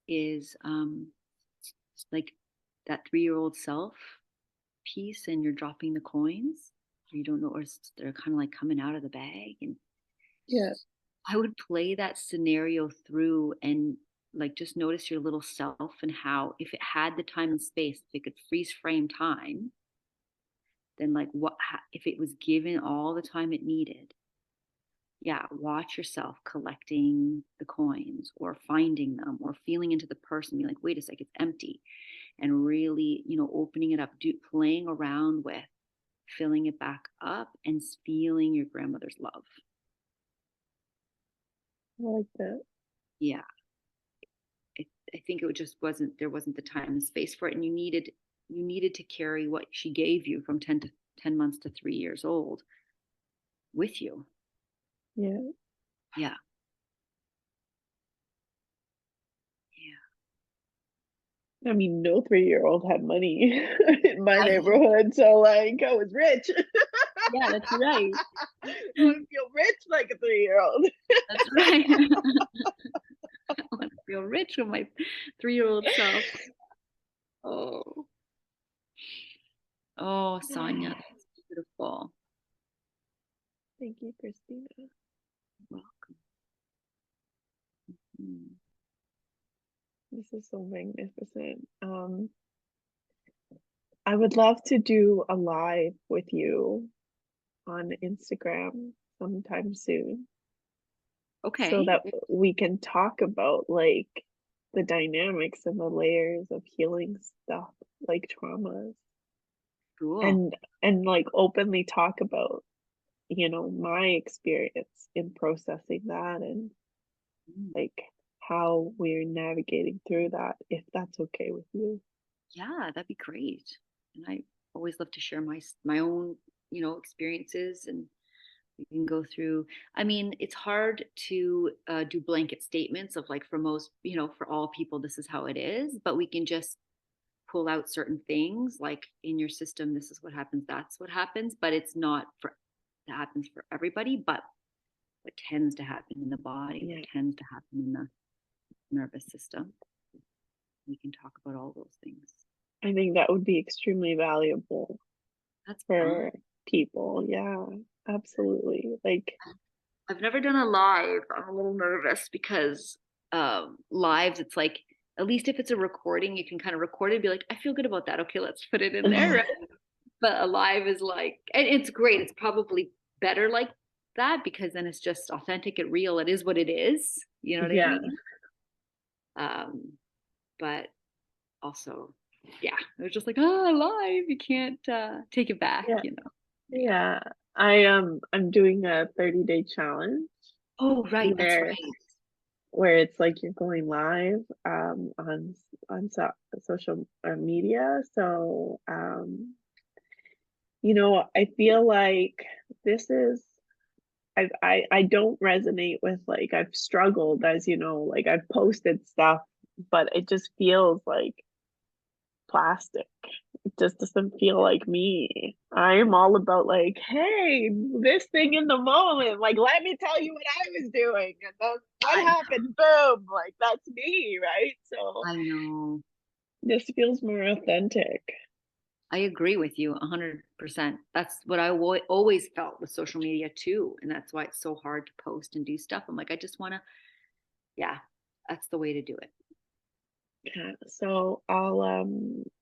[SPEAKER 1] is like that 3-year-old self piece, and you're dropping the coins. Or you don't know, or they're kind of like coming out of the bag. And
[SPEAKER 2] Yeah,
[SPEAKER 1] I would play that scenario through and like just notice your little self and how, if it had the time and space, if it could freeze frame time, then like if it was given all the time it needed. Yeah, watch yourself collecting the coins or finding them or feeling into the purse and be like, wait a sec, it's empty. And really, opening it up, playing around with filling it back up and feeling your grandmother's love.
[SPEAKER 2] like that.
[SPEAKER 1] Yeah. I think it just wasn't, there wasn't the time and space for it. And you needed to carry what she gave you from 10 months to 3 years old with you.
[SPEAKER 2] Yeah.
[SPEAKER 1] Yeah.
[SPEAKER 2] I mean, no 3-year-old had money in my
[SPEAKER 1] I-
[SPEAKER 2] neighborhood, so like I was rich.
[SPEAKER 1] Yeah, that's right.
[SPEAKER 2] I want to feel rich like a 3-year-old.
[SPEAKER 1] That's right. I want to feel rich with my 3-year-old self. Oh, oh, Sonia, that's beautiful.
[SPEAKER 2] Thank you, Christina.
[SPEAKER 1] Welcome. Mm.
[SPEAKER 2] This is so magnificent. I would love to do a live with you on Instagram sometime soon, so
[SPEAKER 1] Okay,
[SPEAKER 2] that we can talk about like the dynamics and the layers of healing stuff, like traumas,
[SPEAKER 1] cool.
[SPEAKER 2] and like openly talk about, you know, my experience in processing that, and
[SPEAKER 1] Mm.
[SPEAKER 2] like how we're navigating through that, if that's okay with you.
[SPEAKER 1] Yeah, that'd be great. And I always love to share my own, experiences, and we can go through. I mean, it's hard to do blanket statements of like, for most, for all people, this is how it is, but we can just pull out certain things like, in your system, this is what happens, that's what happens, but it's not for that happens for everybody, but what tends to happen in the body,
[SPEAKER 2] Yeah,
[SPEAKER 1] what tends to happen in the nervous system. We can talk about all those things.
[SPEAKER 2] I think that would be extremely valuable
[SPEAKER 1] That's
[SPEAKER 2] for
[SPEAKER 1] fun.
[SPEAKER 2] people. Yeah, absolutely. Like,
[SPEAKER 1] I've never done a live. I'm a little nervous because lives, it's like, at least if it's a recording, you can kind of record it and be like, I feel good about that. Okay, let's put it in there. Right? But a live is like, and it's great. It's probably better like that, because then it's just authentic and real. It is what it is. You know what I
[SPEAKER 2] yeah,
[SPEAKER 1] mean? But also, yeah, it was just like, live. You can't take it back,
[SPEAKER 2] yeah,
[SPEAKER 1] you know? Yeah.
[SPEAKER 2] yeah. I'm doing a 30-day challenge
[SPEAKER 1] Oh, right. That's
[SPEAKER 2] where
[SPEAKER 1] right.
[SPEAKER 2] it's like you're going live on social media. So you know, I feel like this is I don't resonate with, like, I've struggled, as you know, like I've posted stuff, but it just feels like plastic. It just doesn't feel like me. I'm all about like, hey, this thing in the moment, like let me tell you what I was doing, and then what
[SPEAKER 1] I,
[SPEAKER 2] happened, boom, like that's me, right? So
[SPEAKER 1] I know.
[SPEAKER 2] this feels more authentic.
[SPEAKER 1] I agree with you 100%. That's what I always felt with social media too. And that's why it's so hard to post and do stuff. I'm like, I just want to, yeah, that's the way to do it.
[SPEAKER 2] Yeah, so I'll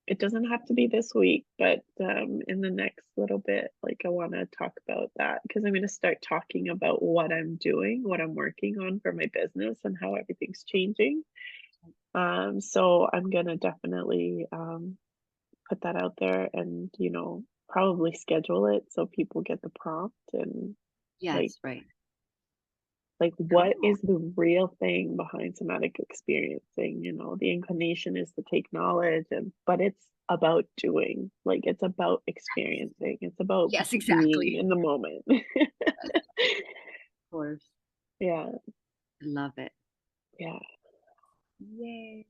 [SPEAKER 2] it doesn't have to be this week, but in the next little bit, like I want to talk about that because I'm going to start talking about what I'm doing, what I'm working on for my business and how everything's changing. So I'm going to definitely put that out there and, you know, probably schedule it so people get the prompt and like
[SPEAKER 1] Yes, right.
[SPEAKER 2] what
[SPEAKER 1] Cool.
[SPEAKER 2] is the real thing behind somatic experiencing. You know, the inclination is to take knowledge, and but it's about doing, like it's about experiencing, it's about
[SPEAKER 1] Yes,
[SPEAKER 2] being
[SPEAKER 1] exactly.
[SPEAKER 2] in the moment.
[SPEAKER 1] Of course.
[SPEAKER 2] Yeah,
[SPEAKER 1] I love it.
[SPEAKER 2] yeah.
[SPEAKER 1] Yay.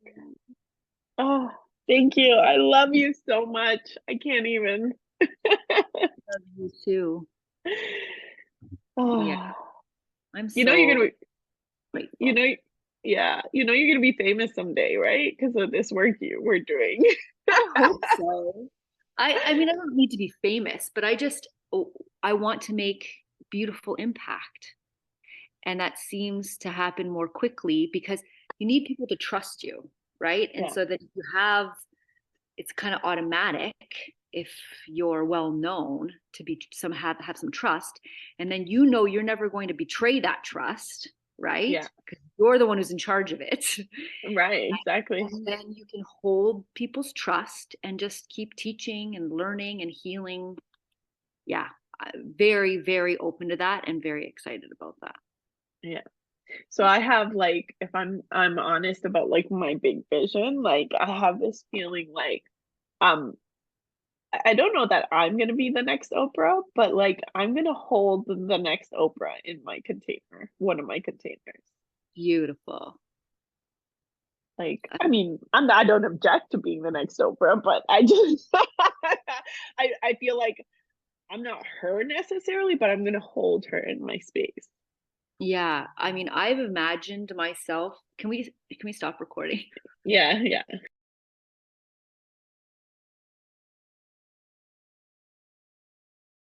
[SPEAKER 2] Oh, thank you, I love you so much, I can't even.
[SPEAKER 1] Love you too. Yeah.
[SPEAKER 2] Oh,
[SPEAKER 1] I'm
[SPEAKER 2] you know you're
[SPEAKER 1] so
[SPEAKER 2] gonna be, you
[SPEAKER 1] grateful.
[SPEAKER 2] know, yeah, you know you're gonna be famous someday, right? Because of this work we're doing.
[SPEAKER 1] I hope so. I mean, I don't need to be famous, but I want to make beautiful impact. And that seems to happen more quickly because you need people to trust you, right? And
[SPEAKER 2] Yeah,
[SPEAKER 1] so that it's kind of automatic if you're well known to be have some trust, and then you're never going to betray that trust, right?
[SPEAKER 2] yeah,
[SPEAKER 1] Because you're the one who's in charge of it.
[SPEAKER 2] right, exactly.
[SPEAKER 1] And then you can hold people's trust and just keep teaching and learning and healing. Yeah, very, very open to that and very excited about that.
[SPEAKER 2] Yeah. So I have like, if I'm honest about like my big vision, like I have this feeling like um I don't know that I'm gonna be the next Oprah, but like I'm gonna hold the next Oprah in my container, one of my containers.
[SPEAKER 1] Beautiful.
[SPEAKER 2] Like, I mean, I don't object to being the next Oprah, but I just I feel like I'm not her necessarily, but I'm gonna hold her in my space.
[SPEAKER 1] Yeah, I mean, I've imagined myself. Can we stop recording?
[SPEAKER 2] Yeah, yeah.